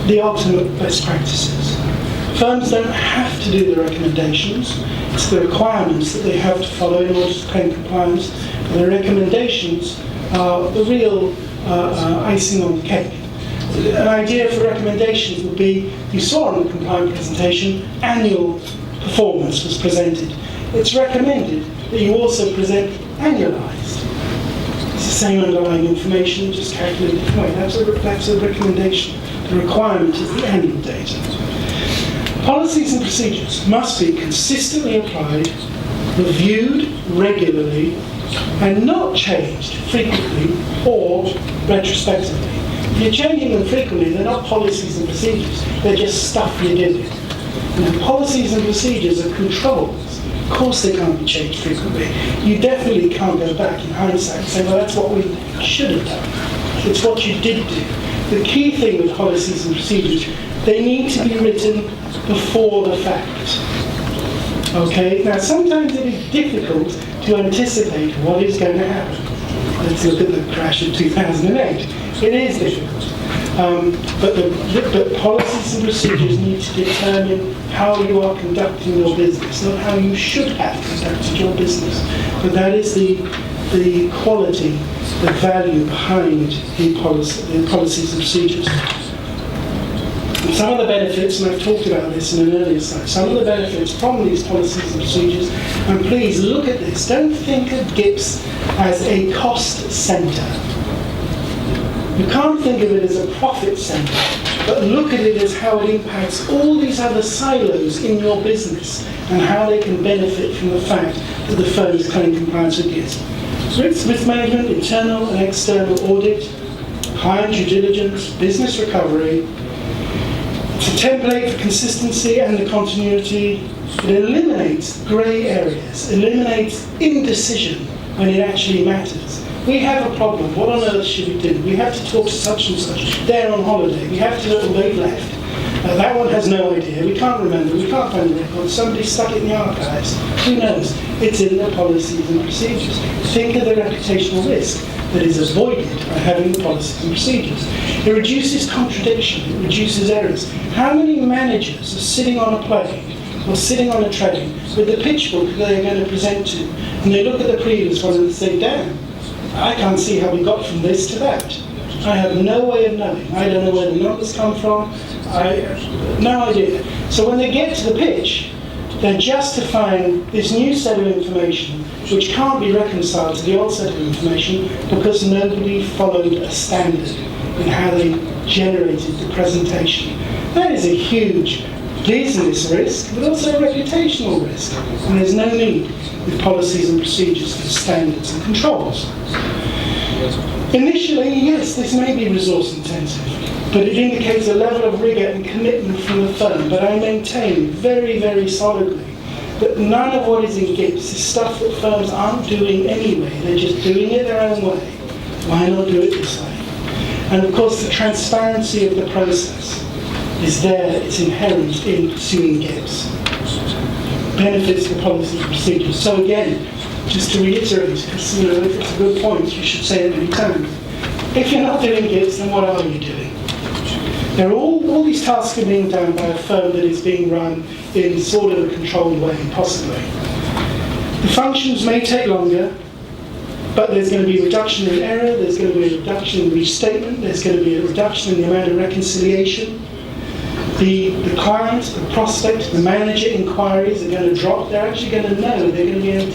the ultimate best practices. Firms don't have to do the recommendations, it's the requirements that they have to follow in order to claim compliance, and the recommendations are the real icing on the cake. An idea for recommendations would be, you saw on the compliant presentation, annual performance was presented. It's recommended that you also present annualized. It's the same underlying information, just calculated different way. That's a recommendation. The requirement is the annual data. Policies and procedures must be consistently applied, reviewed regularly, and not changed frequently or retrospectively. If you're changing them frequently, they're not policies and procedures, they're just stuff you did. Now, policies and procedures are controls. Of course they can't be changed frequently. You definitely can't go back in hindsight and say, well, that's what we should have done. It's what you did do. The key thing with policies and procedures, they need to be written before the fact. Okay? Now, sometimes it is difficult to anticipate what is going to happen. Let's look at the crash of 2008. It is difficult. But policies and procedures need to determine how you are conducting your business, not how you should have conducted your business. But that is the quality, the value behind the policies and procedures. And some of the benefits, and I've talked about this in an earlier slide, some of the benefits from these policies and procedures, and please look at this, don't think of GIPS as a cost centre. You can't think of it as a profit centre, but look at it as how it impacts all these other silos in your business and how they can benefit from the fact that the firm is claiming compliance with GIPS. Risk management, internal and external audit, client due diligence, business recovery. It's a template for consistency and the continuity. It eliminates grey areas, eliminates indecision when it actually matters. We have a problem, what on earth should we do? We have to talk to such and such, they're on holiday, we have to know they've left. That one has no idea. We can't remember. We can't find the record. Somebody stuck it in the archives. Who knows? It's in the policies and procedures. Think of the reputational risk that is avoided by having the policies and procedures. It reduces contradiction. It reduces errors. How many managers are sitting on a plane or sitting on a train with the pitch book that they're going to present to, and they look at the previous one and say, damn, I can't see how we got from this to that. I have no way of knowing. I don't know where the numbers come from. I have no idea. So when they get to the pitch, they're justifying this new set of information which can't be reconciled to the old set of information because nobody followed a standard in how they generated the presentation. That is a huge business risk, but also a reputational risk. And there's no need with policies and procedures for standards and controls. Initially, yes, this may be resource intensive, but it indicates a level of rigour and commitment from the firm. But I maintain very, very solidly that none of what is in GIPS is stuff that firms aren't doing anyway. They're just doing it their own way. Why not do it this way? And of course, the transparency of the process is there. It's inherent in pursuing GIPS. Benefits the policy and procedures. So again, just to reiterate, because if it's a good point, you should say it many times. If you're not doing GIPS, then what are you doing? There are all these tasks are being done by a firm that is being run in sort of a controlled way, possibly. The functions may take longer, but there's going to be a reduction in error, there's going to be a reduction in restatement, there's going to be a reduction in the amount of reconciliation. The client, the prospect, the manager inquiries are going to drop. They're actually going to know, they're going to be able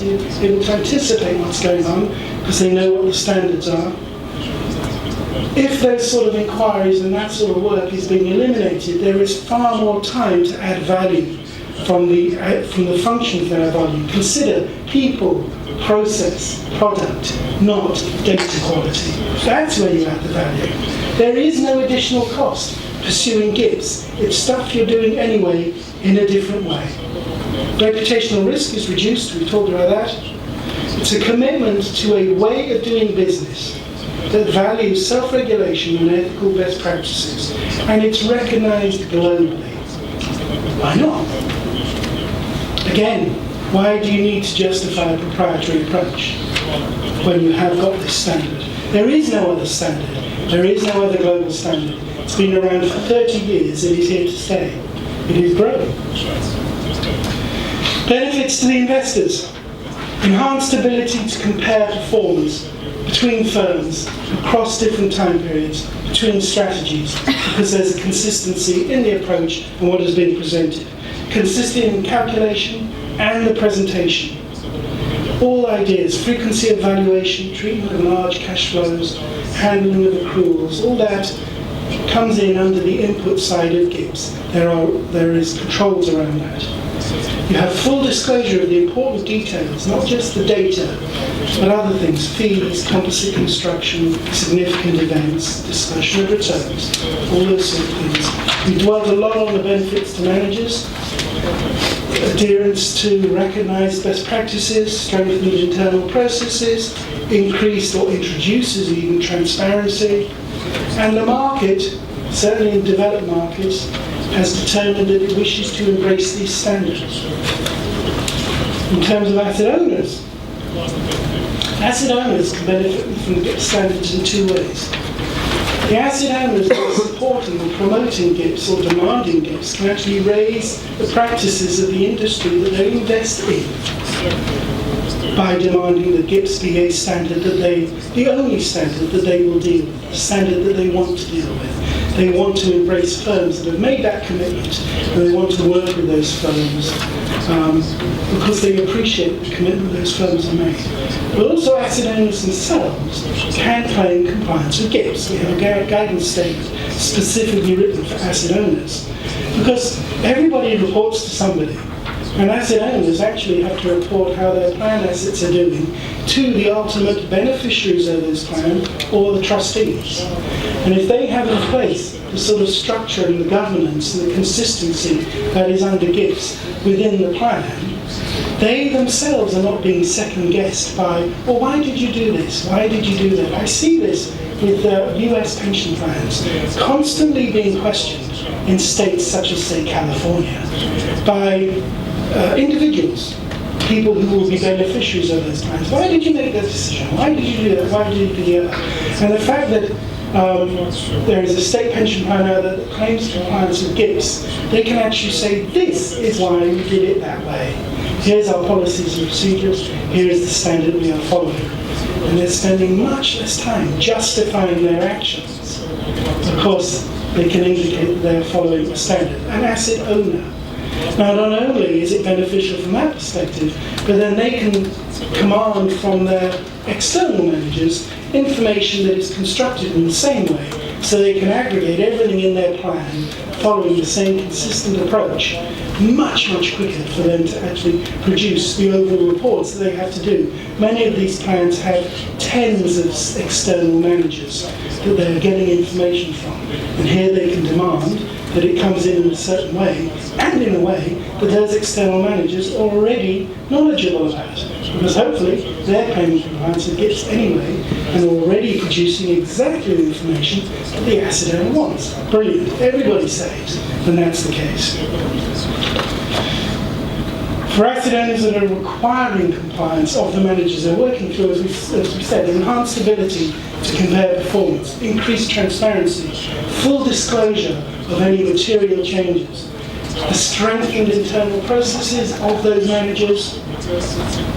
to anticipate what's going on because they know what the standards are. If those sort of inquiries and that sort of work is being eliminated, there is far more time to add value from the functions that add value. Consider people, process, product, not data quality. That's where you add the value. There is no additional cost pursuing GIPS. It's stuff you're doing anyway in a different way. Reputational risk is reduced, we talked about that. It's a commitment to a way of doing business that values self-regulation and ethical best practices, and it's recognized globally. Why not? Again, why do you need to justify a proprietary approach when you have got this standard? There is no other standard. There is no other global standard. It's been around for 30 years. It is here to stay. It is growing. Benefits to the investors. Enhanced ability to compare performance between firms across different time periods, between strategies, because there's a consistency in the approach and what has been presented. Consistent in calculation and the presentation. All ideas, frequency of valuation, treatment of large cash flows, handling of accruals, all that comes in under the input side of GIPS. There is controls around that. You have full disclosure of the important details, not just the data, but other things, fees, composite construction, significant events, discussion of returns, all those sort of things. We dwelled a lot on the benefits to managers, adherence to recognised best practices, strengthened internal processes, increased or introduces even transparency, and the market, certainly in developed markets, has determined that it wishes to embrace these standards. In terms of asset owners can benefit from GIPS standards in two ways. The asset owners that are supporting and promoting GIPS or demanding GIPS can actually raise the practices of the industry that they invest in by demanding that GIPS be a standard the only standard that they will deal with, the standard that they want to deal with. They want to embrace firms that have made that commitment, and they want to work with those firms because they appreciate the commitment those firms have made. But also asset owners themselves can claim compliance with GIPS. We have a guidance statement specifically written for asset owners because everybody reports to somebody. And asset owners actually have to report how their planned assets are doing to the ultimate beneficiaries of those plans or the trustees. And if they have in place the sort of structure and the governance and the consistency that is under GIPS within the plan, they themselves are not being second-guessed by, well, why did you do this? Why did you do that? I see this with US pension plans constantly being questioned in states such as, say, California, by individuals, people who will be beneficiaries of those plans. Why did you make that decision? Why did you do that? Why did you do the other? And the fact that there is a state pension plan now that claims compliance with GIPS, they can actually say, this is why we did it that way. Here's our policies and procedures, here is the standard we are following. And they're spending much less time justifying their actions. Of course, they can indicate that they're following a standard. An asset owner. Now, not only is it beneficial from that perspective, but then they can command from their external managers information that is constructed in the same way, so they can aggregate everything in their plan following the same consistent approach much quicker for them to actually produce the overall reports that they have to do. Many of these plans have tens of external managers that they're getting information from, and here they can demand that it comes in a certain way, and in a way that those external managers are already knowledgeable about. Because hopefully they're claiming compliance with GIPS anyway, and already producing exactly the information that the asset owner wants. Brilliant. Everybody saves when that's the case. For asset owners that are requiring compliance of the managers they're working through, as we said, enhanced ability to compare performance, increased transparency, full disclosure of any material changes, the strengthened internal processes of those managers.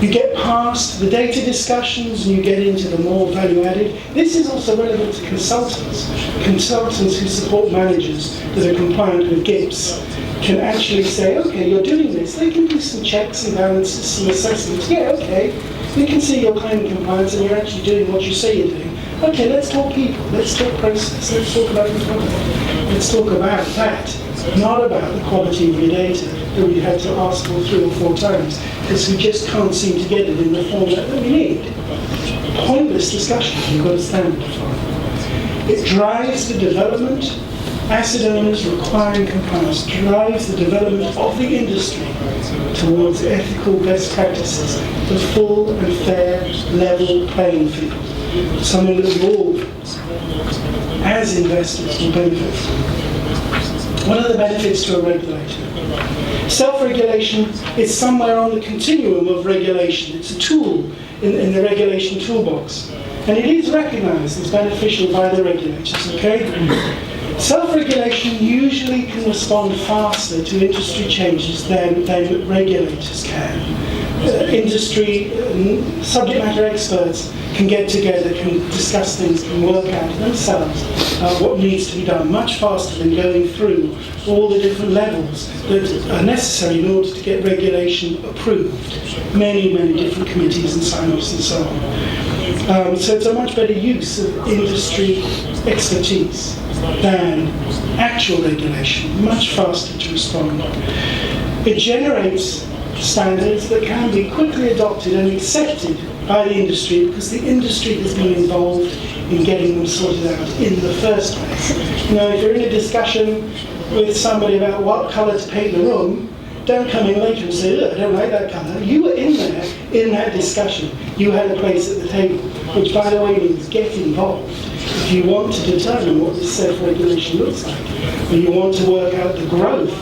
You get past the data discussions and you get into the more value-added. This is also relevant to consultants. Consultants who support managers that are compliant with GIPS can actually say, okay, you're doing this. They can do some checks and balances, some assessments. Yeah, okay, we can see you're claiming compliance and you're actually doing what you say you're doing. Okay, let's talk people, let's talk process, let's talk about the product. Let's talk about that, not about the quality of your data that we had to ask for 3 or 4 times, because we just can't seem to get it in the format that we need. Pointless discussion, you've got to stand for it. It drives the development, asset owners requiring compliance, drives the development of the industry towards ethical best practices, the full and fair level playing field. Something that we all, as investors, will benefit from. What are the benefits to a regulator? Self-regulation is somewhere on the continuum of regulation. It's a tool in the regulation toolbox. And it is recognized as beneficial by the regulators, okay? Self-regulation usually can respond faster to industry changes than regulators can. Industry, subject matter experts can get together, can discuss things, can work out themselves what needs to be done much faster than going through all the different levels that are necessary in order to get regulation approved. Many different committees and sign-offs and so on. So it's a much better use of industry expertise than actual regulation, much faster to respond. It generates standards that can be quickly adopted and accepted by the industry, because the industry has been involved in getting them sorted out in the first place. You know, if you're in a discussion with somebody about what colour to paint the room, don't come in later and say, look, I don't like that colour. You were in there, in that discussion. You had a place at the table, which, by the way, means get involved. If you want to determine what this self-regulation looks like, or you want to work out the growth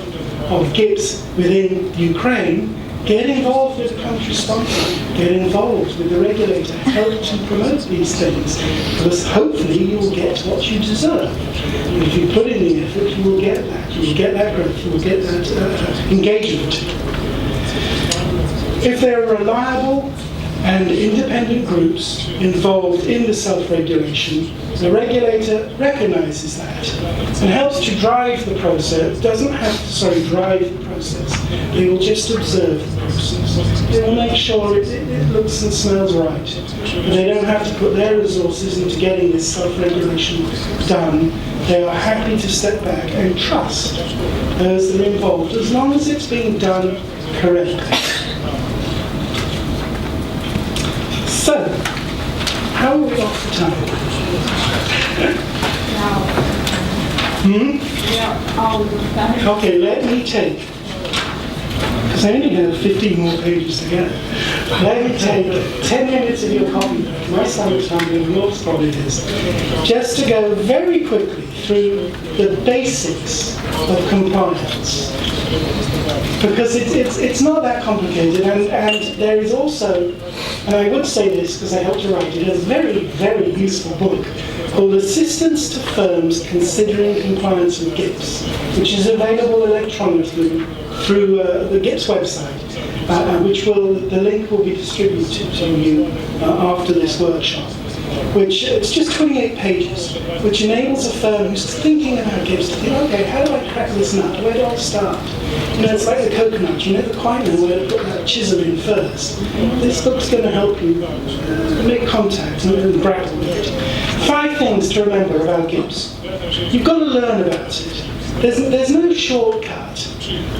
of GIPS within Ukraine, get involved with the country sponsor, get involved with the regulator, help to promote these things, because hopefully you will get what you deserve. And if you put in the effort, you will get that. You will get that growth, you will get that engagement. If there are reliable and independent groups involved in the self-regulation, the regulator recognizes that and helps to drive the process. Doesn't have to, drive the process. They will just observe the process. They will make sure it looks and smells right. But they don't have to put their resources into getting this self-regulation done. They are happy to step back and trust those that are involved, as long as it's being done correctly. So, how are we off for time? Okay, let me take because I only have 15 more pages to go. Let me take 10 minutes of your coffee break, my stomach's hungry, and yours probably is, just to go very quickly through the basics of compliance. Because it's not that complicated, and there is also, and I would say this because I helped to write it, a very, very useful book called Assistance to Firms Considering Compliance with GIPS, which is available electronically through the GIPS website, the link will be distributed to you after this workshop. Which it's just 28 pages, which enables a firm who's thinking about GIPS to think, okay, how do I crack this nut? Where do I start? You know, it's like the coconut. You never quite know where to put that chisel in first. This book's going to help you make contact and grapple with it. 5 things to remember about GIPS. You've got to learn about it. There's no shortcut.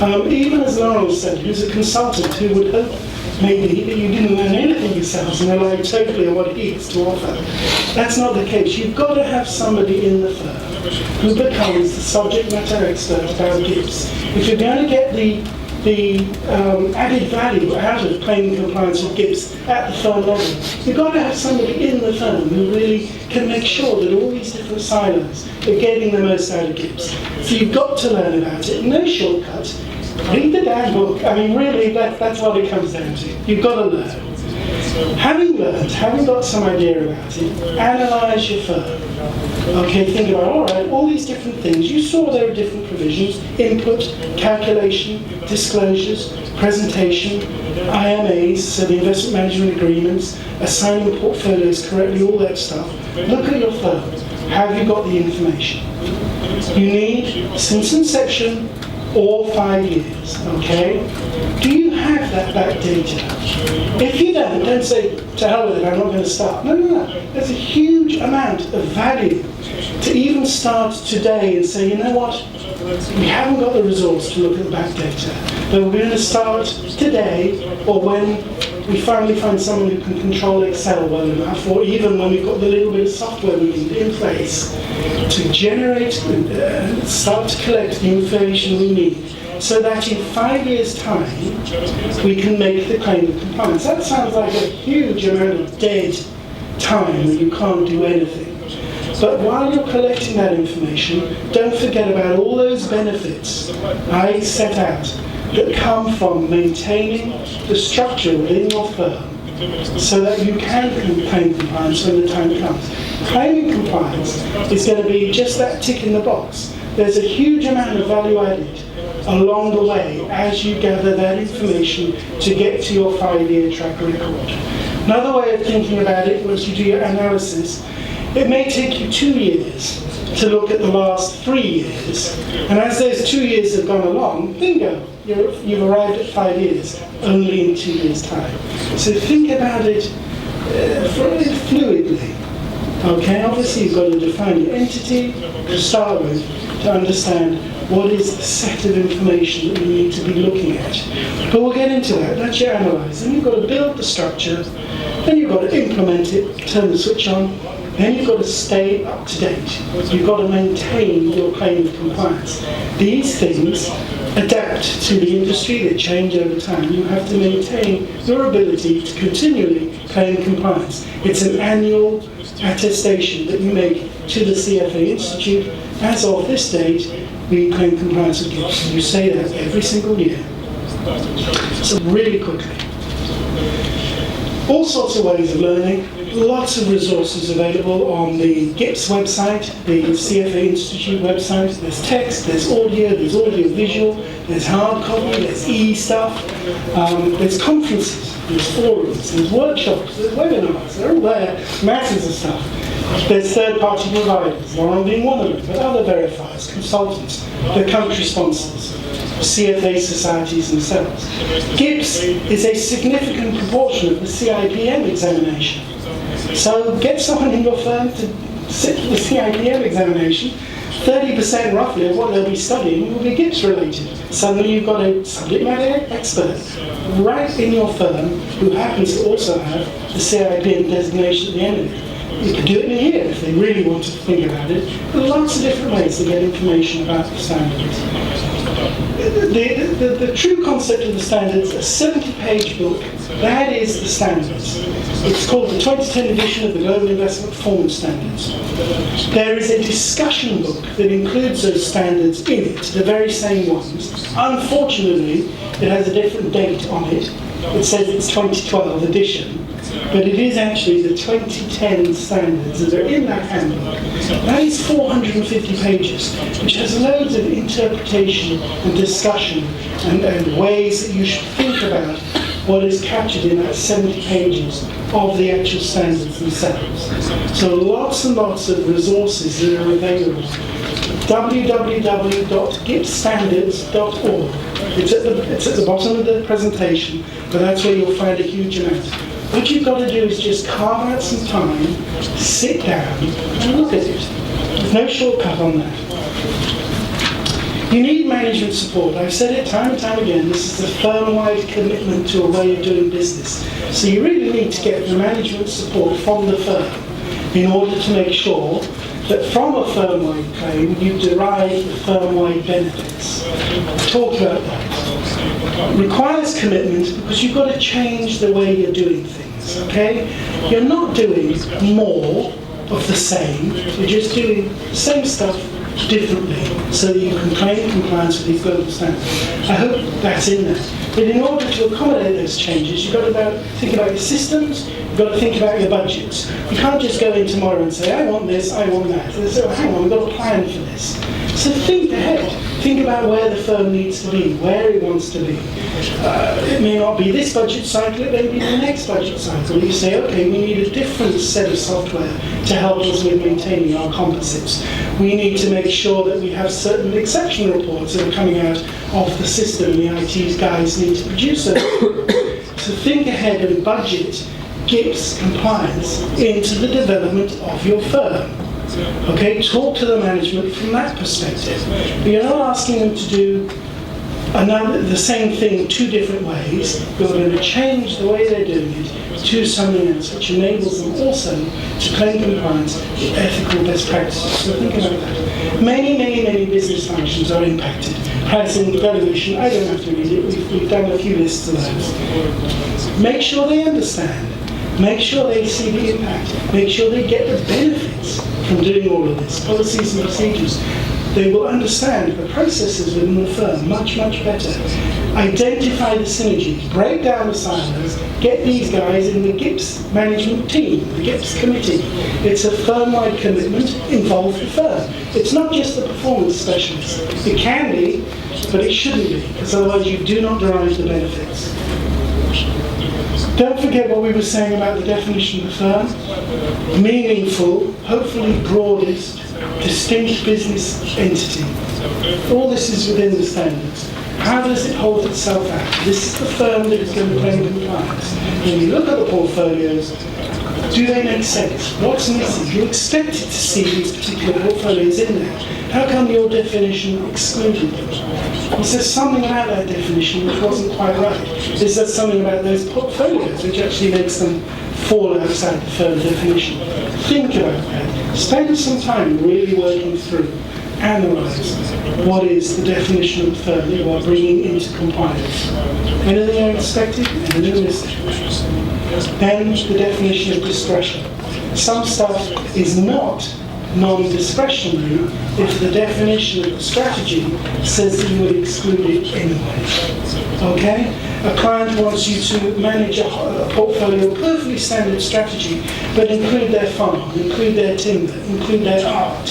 Even as Laurel said, who's a consultant who would hope maybe that you didn't learn anything yourselves and rely totally on what he has to offer. That's not the case. You've got to have somebody in the firm who becomes the subject matter expert about GIPS. If you're going to get the added value out of claiming compliance with GIPS at the firm level, you've got to have somebody in the firm who really can make sure that all these different silos are getting the most out of GIPS. So you've got to learn about it. No shortcut. Read the damn book. I mean, really, that's what it comes down to. You've got to learn. Having learned, having got some idea about it, analyse your firm. Okay, think about, all right, all these different things. You saw there are different provisions: input, calculation, disclosures, presentation, IMAs, so the investment management agreements, assigning portfolios correctly, all that stuff. Look at your firm. Have you got the information? You need, since inception, or 5 years, okay? Do you have that back data? If you don't say, to hell with it, I'm not going to start. No. There's a huge amount of value to even start today and say, you know what? We haven't got the resource to look at the back data, but we're going to start today, or when we finally find someone who can control Excel well enough, or even when we've got the little bit of software we need in place to generate and start to collect the information we need, so that in 5 years' time we can make the claim of compliance. That sounds like a huge amount of dead time when you can't do anything. But while you're collecting that information, don't forget about all those benefits I set out that come from maintaining the structure within your firm so that you can claim compliance when the time comes. Claiming compliance is going to be just that tick in the box. There's a huge amount of value added along the way as you gather that information to get to your 5-year track record. Another way of thinking about it, once you do your analysis, it may take you 2 years to look at the last 3 years, and as those 2 years have gone along, bingo, you've arrived at 5 years, only in 2 years' time. So think about it fluidly. Okay, obviously you've got to define your entity to start with to understand what is the set of information that you need to be looking at. But we'll get into that. That's your analyze. Then you've got to build the structure, then you've got to implement it, turn the switch on, then you've got to stay up to date. You've got to maintain your claim of compliance. These things adapt to the industry, they change over time. You have to maintain your ability to continually claim compliance. It's an annual attestation that you make to the CFA Institute. As of this date, we claim compliance with GIPS. You say that every single year. So really quickly. All sorts of ways of learning, lots of resources available on the GIPS website, the CFA Institute website. There's text, there's audio visual, there's hard copy, there's e-stuff, there's conferences, there's forums, there's workshops, there's webinars, they're all there, masses of stuff. There's third-party providers, Lauren being one of them, but other verifiers, consultants, the country sponsors, CFA societies themselves. GIPS is a significant proportion of the CIPM examination. So get someone in your firm to sit for the CIPM examination. 30% roughly of what they'll be studying will be GIPS related. Suddenly you've got a subject matter expert right in your firm who happens to also have the CIPM designation at the end of it. You could do it in here if they really wanted to think about it. There are lots of different ways to get information about the standards. The true concept of the standards, a 70-page book, that is the standards. It's called the 2010 edition of the Global Investment Performance Standards. There is a discussion book that includes those standards in it, the very same ones. Unfortunately, it has a different date on it. It says it's 2012 edition. But it is actually the 2010 standards that are in that handbook. That is 450 pages, which has loads of interpretation and discussion and ways that you should think about what is captured in that 70 pages of the actual standards themselves. So lots and lots of resources that are available. www.gipsstandards.org. It's at the bottom of the presentation, but that's where you'll find a huge amount. What you've got to do is just carve out some time, sit down and look at it. There's no shortcut on that. You need management support. I've said it time and time again, this is a firm-wide commitment to a way of doing business. So you really need to get the management support from the firm in order to make sure that from a firm-wide claim you derive the firm-wide benefits. I've talked about that. Requires commitment because you've got to change the way you're doing things, okay? You're not doing more of the same, you're just doing the same stuff differently so that you can claim compliance with these global standards. I hope that's in there. But in order to accommodate those changes, you've got to think about your systems, you've got to think about your budgets. You can't just go in tomorrow and say, I want this, I want that. So hang on, we've got a plan for this. So think ahead. Think about where the firm needs to be, where it wants to be. It may not be this budget cycle, it may be the next budget cycle. You say, okay, we need a different set of software to help us with maintaining our composites. We need to make sure that we have certain exception reports that are coming out of the system. The IT guys need to produce them. So think ahead and budget GIPS compliance into the development of your firm. Okay, talk to the management from that perspective. But you're not asking them to do the same thing two different ways. You're going to change the way they're doing it to something else which enables them also to claim compliance with ethical best practices. So think about that. Many business functions are impacted. Pricing, valuation, I don't have to read it, we've done a few lists of those. Make sure they understand. Make sure they see the impact. Make sure they get the benefits from doing all of this, policies and procedures. They will understand the processes within the firm much better. Identify the synergies, break down the silos, get these guys in the GIPS management team, the GIPS committee. It's a firm-wide commitment, involve the firm. It's not just the performance specialist. It can be, but it shouldn't be, because otherwise you do not derive the benefits. Don't forget what we were saying about the definition of the firm. Meaningful, hopefully broadest, distinct business entity. All this is within the standards. How does it hold itself out? This is the firm that is going to claim compliance. When you look at the portfolios, do they make sense? What's missing? You expected to see these particular portfolios in there. How come your definition excluded them? Is there something about that definition which wasn't quite right? Is there something about those portfolios which actually makes them fall outside the firm definition? Think about that. Spend some time really working through, analyse what is the definition of the firm that you are bringing into compliance. Anything unexpected? Anything missing? Then the definition of discretion. Some stuff is not non-discretionary if the definition of the strategy says that you would exclude it anyway. Okay? A client wants you to manage a portfolio of perfectly standard strategy, but include their farm, include their timber, include their art.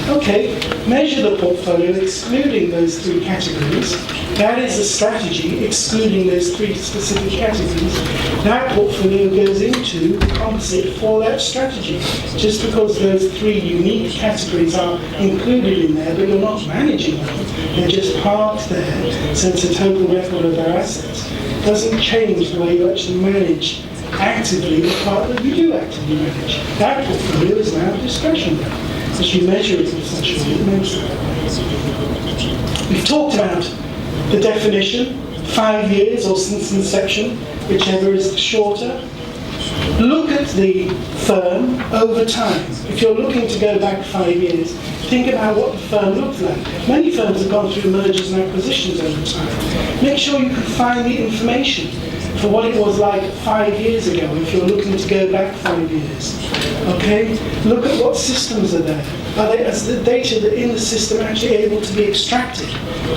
Okay, measure the portfolio excluding those three categories. That is a strategy excluding those three specific categories. That portfolio goes into the composite for that strategy. Just because those three unique categories are included in there, but you're not managing them, they're just parked there, so it's a total record of their assets. It doesn't change the way you actually manage actively the part that you do actively manage. That portfolio is now discretionary, as you measure it in such a way it makes it. We've talked about the definition, 5 years or since inception, whichever is the shorter. Look at the firm over time. If you're looking to go back 5 years, think about what the firm looks like. Many firms have gone through mergers and acquisitions over time. Make sure you can find the information for what it was like 5 years ago if you're looking to go back 5 years. Okay? Look at what systems are there. Is the data in the system actually able to be extracted?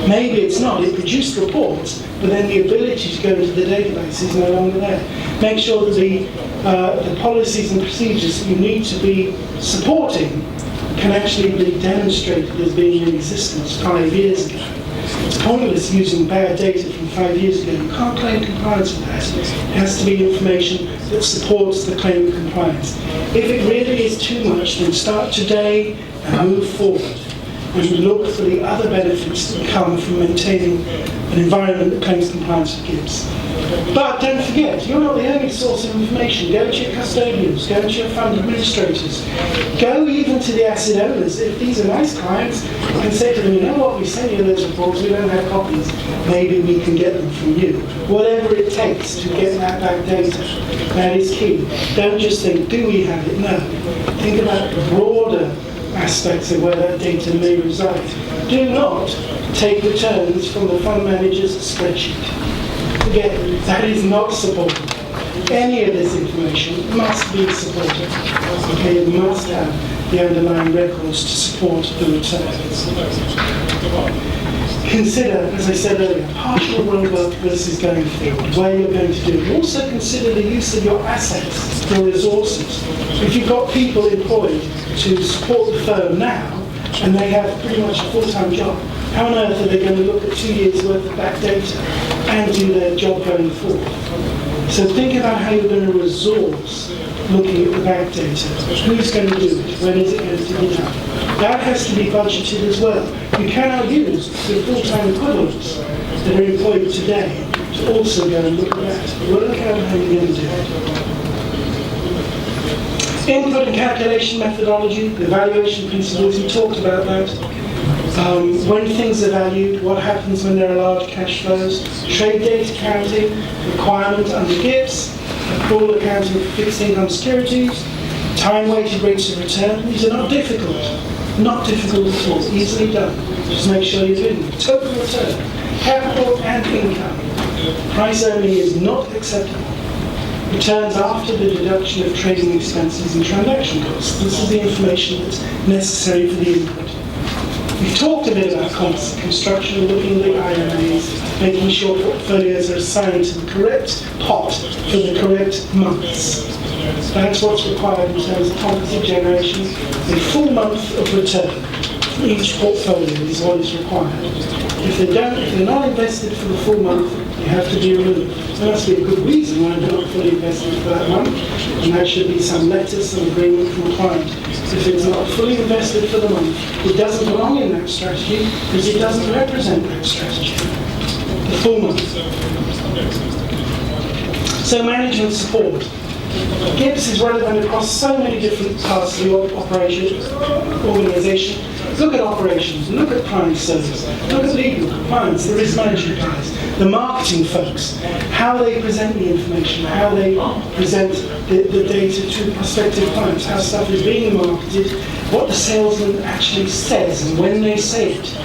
Maybe it's not. It produced reports, but then the ability to go into the database is no longer there. Make sure that the policies and procedures that you need to be supporting can actually be demonstrated as being in existence 5 years ago. It's pointless using bad data from 5 years ago. You can't claim compliance with that. It has to be information that supports the claim of compliance. If it really is too much, then start today and move forward. And look for the other benefits that come from maintaining an environment that claims compliance with GIPS. But don't forget, you're not the only source of information. Go to your custodians, go to your fund administrators, go even to the asset owners. If these are nice clients, you can say to them, you know what, we sent you those reports, we don't have copies. Maybe we can get them from you. Whatever it takes to get that back data, that is key. Don't just think, do we have it? No. Think about the broader aspects of where that data may reside. Do not take returns from the fund manager's spreadsheet. Forget it. That is not supported. Any of this information must be supported. Okay, it must have the underlying records to support the returns. Consider, as I said earlier, partial roadwork versus going forward, where you're going to do it. Also consider the use of your assets, your resources. If you've got people employed to support the firm now, and they have pretty much a full-time job, how on earth are they going to look at 2 years' worth of back data and do their job going forward? So think about how you're going to resource looking at the back data. Who's going to do it? When is it going to be done? That has to be budgeted as well. You cannot use the full-time equivalents that are employed today to also go and look at that. Work out how you're going to do it. Input and calculation methodology, the evaluation principles, we talked about that. When things are valued, what happens when there are large cash flows, trade data counting, requirement under GIPS, accrual accounting for fixed income securities, time-weighted rates of return. These are not difficult at all, easily done. Just make sure you're doing them. Total return, capital and income. Price only is not acceptable. Returns after the deduction of trading expenses and transaction costs. This is the information that's necessary for the input. We've talked a bit about composite construction, looking at the IMAs, making sure portfolios are assigned to the correct pot for the correct months. That's what's required in terms of composite generation. A full month of return for each portfolio is what is required. If they're not invested for the full month, they have to be removed. There must be a good reason why they're not fully invested for that month, and that should be some letter, some agreement from the client. If it's not fully invested for the month, it doesn't belong in that strategy because it doesn't represent that strategy. The full month. So management support. GIPS is relevant across so many different parts of the organisation. Look at operations, look at client service, look at legal, compliance, the risk management guys, the marketing folks, how they present the information, how they present the data to prospective clients, how stuff is being marketed, what the salesman actually says and when they say it.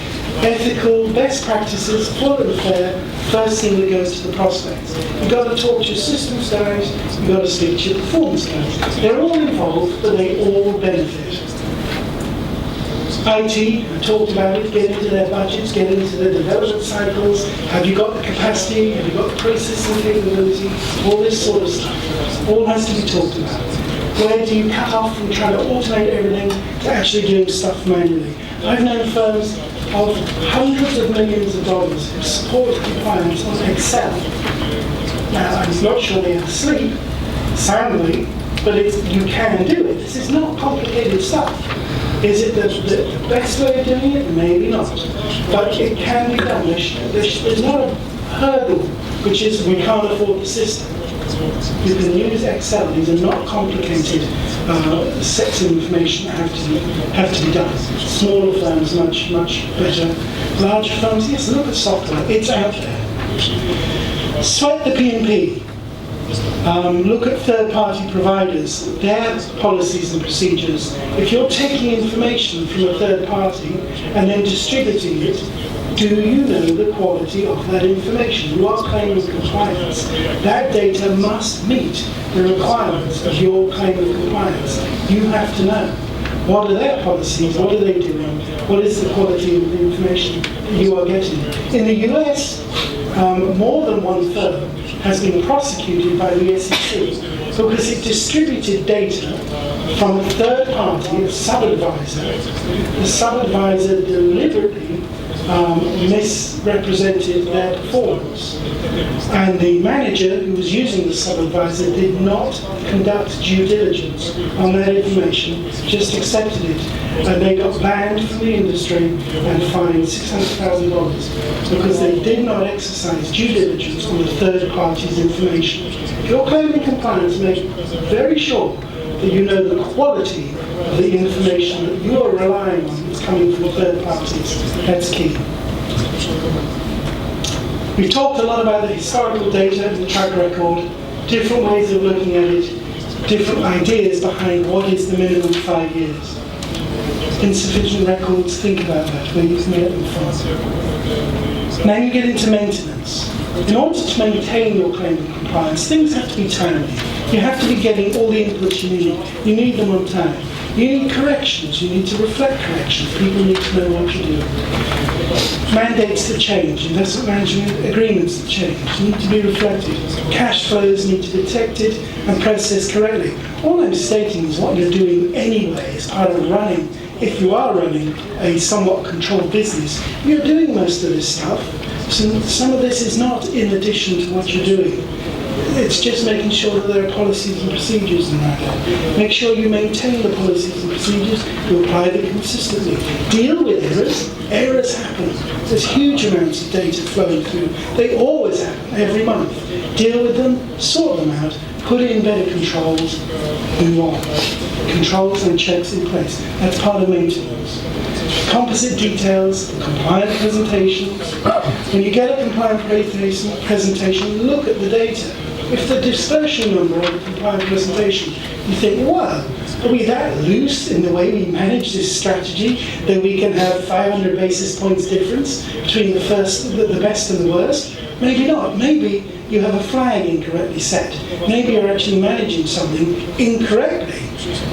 Ethical, best practices, full and fair, first thing that goes to the prospects. You've got to talk to your systems guys, you've got to speak to your performance guys. They're all involved, but they all benefit. IT, I talked about it, get into their budgets, get into their development cycles. Have you got the capacity? Have you got the processing capability? All this sort of stuff. All has to be talked about. Where do you cut off from trying to automate everything to actually doing stuff manually? I've known firms of hundreds of millions of dollars who support compliance on Excel. Now, I'm not sure they have to sleep soundly, but you can do it. This is not complicated stuff. Is it the best way of doing it? Maybe not. But it can be done. There's not a hurdle, which is we can't afford the system. You can use Excel. These are not complicated sets of information that have to be done. Smaller firms, much better. Larger firms, yes, look at software. It's out there. Sweat the P&P. Look at third-party providers, their policies and procedures. If you're taking information from a third party and then distributing it, do you know the quality of that information? You are claiming compliance. That data must meet the requirements of your claim of compliance. You have to know. What are their policies? What are they doing? What is the quality of the information you are getting? In the US, more than one firm has been prosecuted by the SEC because it distributed data from a third party, a sub-advisor. The sub-advisor deliberately misrepresented their performance. And the manager who was using the sub-advisor did not conduct due diligence on that information, just accepted it. And they got banned from the industry and fined $600,000 because they did not exercise due diligence on the third party's information. If you're claiming compliance, make very sure that you know the quality of the information that you are relying on that's coming from third parties. That's key. We've talked a lot about the historical data and the track record, different ways of looking at it, different ideas behind what is the minimum 5 years. Insufficient records, think about that, where you can get them from. Now you get into maintenance. In order to maintain your claim of compliance, things have to be timely. You have to be getting all the inputs you need. You need them on time. You need corrections. You need to reflect corrections. People need to know what you're doing. Mandates that change, investment management agreements that change, need to be reflected. Cash flows need to be detected and processed correctly. All I'm stating is what you're doing anyway as part of running. If you are running a somewhat controlled business, you're doing most of this stuff. So some of this is not in addition to what you're doing. It's just making sure that there are policies and procedures in that. Make sure you maintain the policies and procedures, you apply them consistently. Deal with errors. Errors happen. There's huge amounts of data flowing through. They always happen, every month. Deal with them, sort them out, put in better controls, move on. Controls and checks in place. That's part of maintenance. Composite details, compliant presentations. When you get a compliant presentation, look at the data. If the dispersion number on the compliant presentation, you think, wow, are we that loose in the way we manage this strategy that we can have 500 basis points difference between the best and the worst? Maybe not. Maybe you have a flag incorrectly set. Maybe you're actually managing something incorrectly.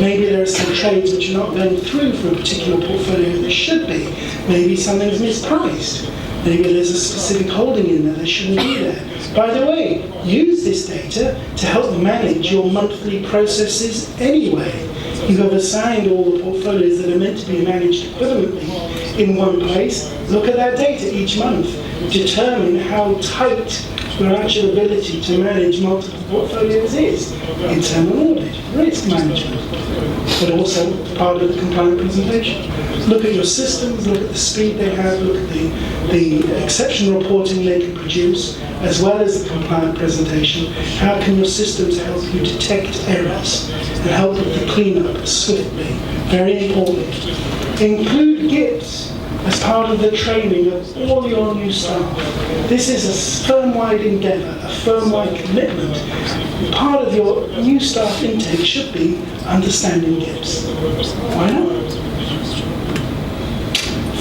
Maybe there are some trades which are not going through for a particular portfolio that should be. Maybe something's mispriced. Maybe there's a specific holding in there that shouldn't be there. By the way, use this data to help manage your monthly processes anyway. You have assigned all the portfolios that are meant to be managed equivalently in one place. Look at that data each month. Determine how tight your actual ability to manage multiple portfolios is. Internal audit, risk management, but also part of the compliant presentation. Look at your systems, look at the speed they have, look at the exceptional reporting they can produce, as well as the compliant presentation. How can your systems help you detect errors and help with the cleanup swiftly? Very important. Include GIPS as part of the training of all your new staff. This is a firm-wide endeavour, a firm-wide commitment. Part of your new staff intake should be understanding GIPS. Why not?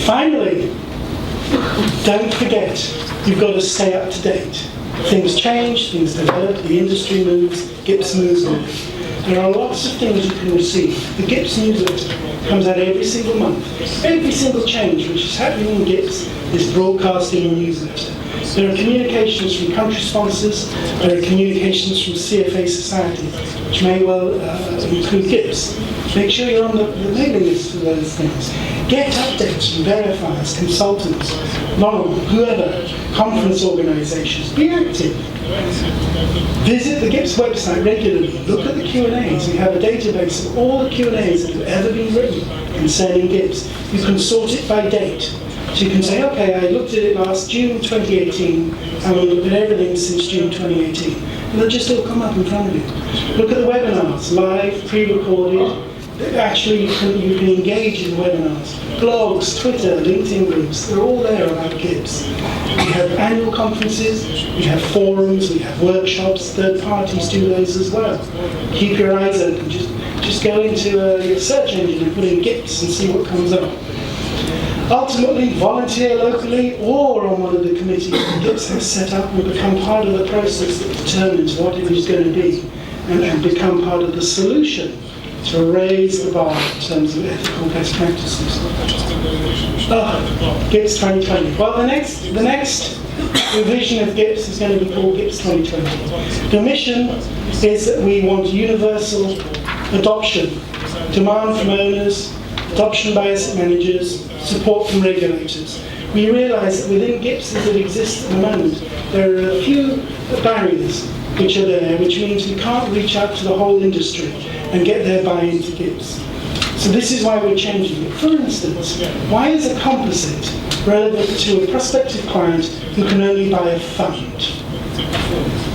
Finally, don't forget, you've got to stay up to date. Things change, things develop, the industry moves, GIPS moves on. There are lots of things you can receive. The GIPS newsletter comes out every single month. Every single change which is happening in GIPS is broadcast in your newsletter. There are communications from country sponsors, there are communications from CFA Society, which may well include GIPS. Make sure you're on the mailing list for those things. Get updates from verifiers, consultants, whoever, conference organisations. Be active. Visit the GIPS website regularly. Look at the Q&As. We have a database of all the Q&As that have ever been written concerning GIPS. You can sort it by date. So you can say, okay, I looked at it last June 2018, and I looked at everything since June 2018. And they'll just all come up in front of you. Look at the webinars, live, pre-recorded. Actually, you can engage in webinars, blogs, Twitter, LinkedIn groups. They're all there about GIPS. We have annual conferences, we have forums, we have workshops. Third parties do those as well. Keep your eyes open. Just go into your search engine and put in GIPS and see what comes up. Ultimately, volunteer locally or on one of the committees that GIPS has set up and become part of the process that determines what it is going to be and become part of the solution to raise the bar in terms of ethical best practices. GIPS 2020. Well, the next revision of GIPS is going to be called GIPS 2020. The mission is that we want universal adoption, demand from owners, adoption by asset managers, support from regulators. We realise that within GIPS as it exists at the moment, there are a few barriers which are there, which means we can't reach out to the whole industry and get their buy-in to GIPS. So this is why we're changing it. For instance, why is a composite relevant to a prospective client who can only buy a fund?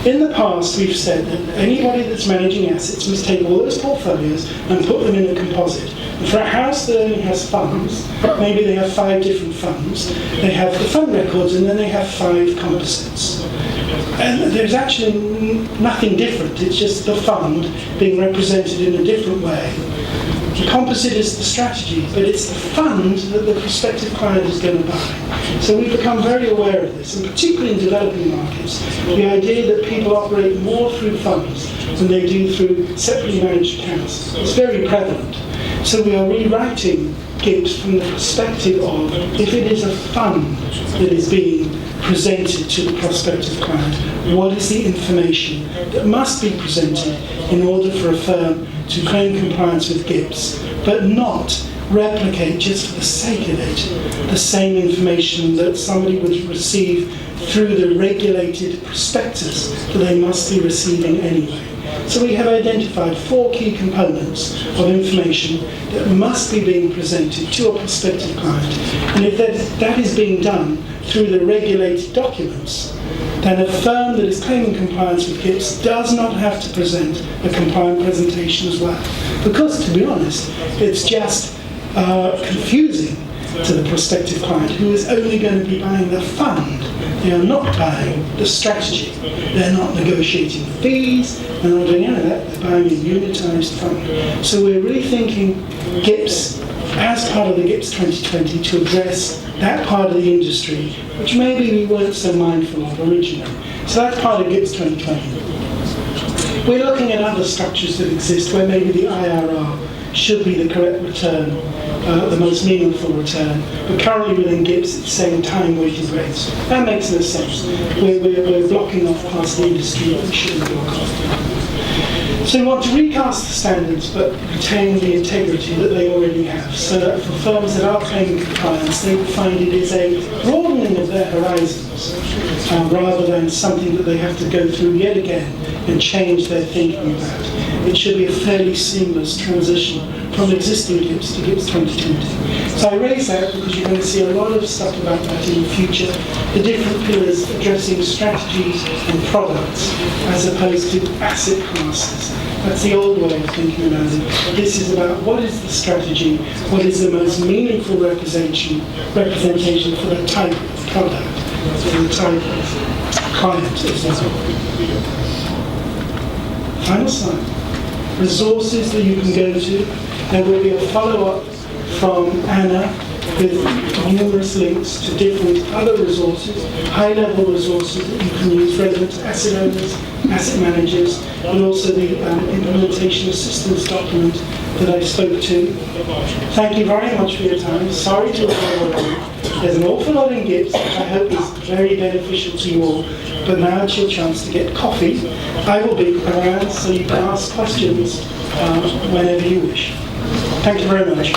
In the past, we've said that anybody that's managing assets must take all those portfolios and put them in a composite. And for a house that only has funds, maybe they have 5 different funds, they have the fund records and then they have 5 composites. And there's actually nothing different, it's just the fund being represented in a different way. The composite is the strategy, but it's the fund that the prospective client is going to buy. So we've become very aware of this, and particularly in developing markets, the idea that people operate more through funds than they do through separately managed accounts is very prevalent. So we are rewriting GIPS from the perspective of if it is a fund that is being presented to the prospective client, what is the information that must be presented in order for a firm to claim compliance with GIPS, but not replicate, just for the sake of it, the same information that somebody would receive through the regulated prospectus that they must be receiving anyway. So we have identified 4 key components of information that must be being presented to a prospective client. And if that is being done through the regulated documents, then a firm that is claiming compliance with GIPS does not have to present a compliant presentation as well. Because, to be honest, it's just confusing to the prospective client who is only going to be buying the fund. They are not buying the strategy. They're not negotiating fees. They're not doing any of that. They're buying a unitized fund. So we're rethinking GIPS as part of the GIPS 2020 to address that part of the industry, which maybe we weren't so mindful of originally. So that's part of GIPS 2020. We're looking at other structures that exist where maybe the IRR should be the correct return, the most meaningful return. But currently within GIPS, it's saying time-weighted rates. That makes no sense. We're blocking off parts of the industry that we shouldn't block off. So we want to recast the standards but retain the integrity that they already have, so that for firms that are claiming compliance, they will find it is a broadening of their horizons rather than something that they have to go through yet again and change their thinking about. It should be a fairly seamless transition from existing GIPS to GIPS 2020. So I raise that because you're going to see a lot of stuff about that in the future, the different pillars addressing strategies and products as opposed to asset classes. That's the old way of thinking about it. This is about what is the strategy, what is the most meaningful representation for the type of product, for the type of client as well. Final slide. Resources that you can go to. There will be a follow-up from Anna with numerous links to different other resources, high-level resources that you can use relevant to asset owners, asset managers, and also the implementation assistance document that I spoke to. Thank you very much for your time. Sorry to overwhelm you. There's an awful lot in GIPS which I hope is very beneficial to you all, but now it's your chance to get coffee. I will be around so you can ask questions whenever you wish. Thank you very much.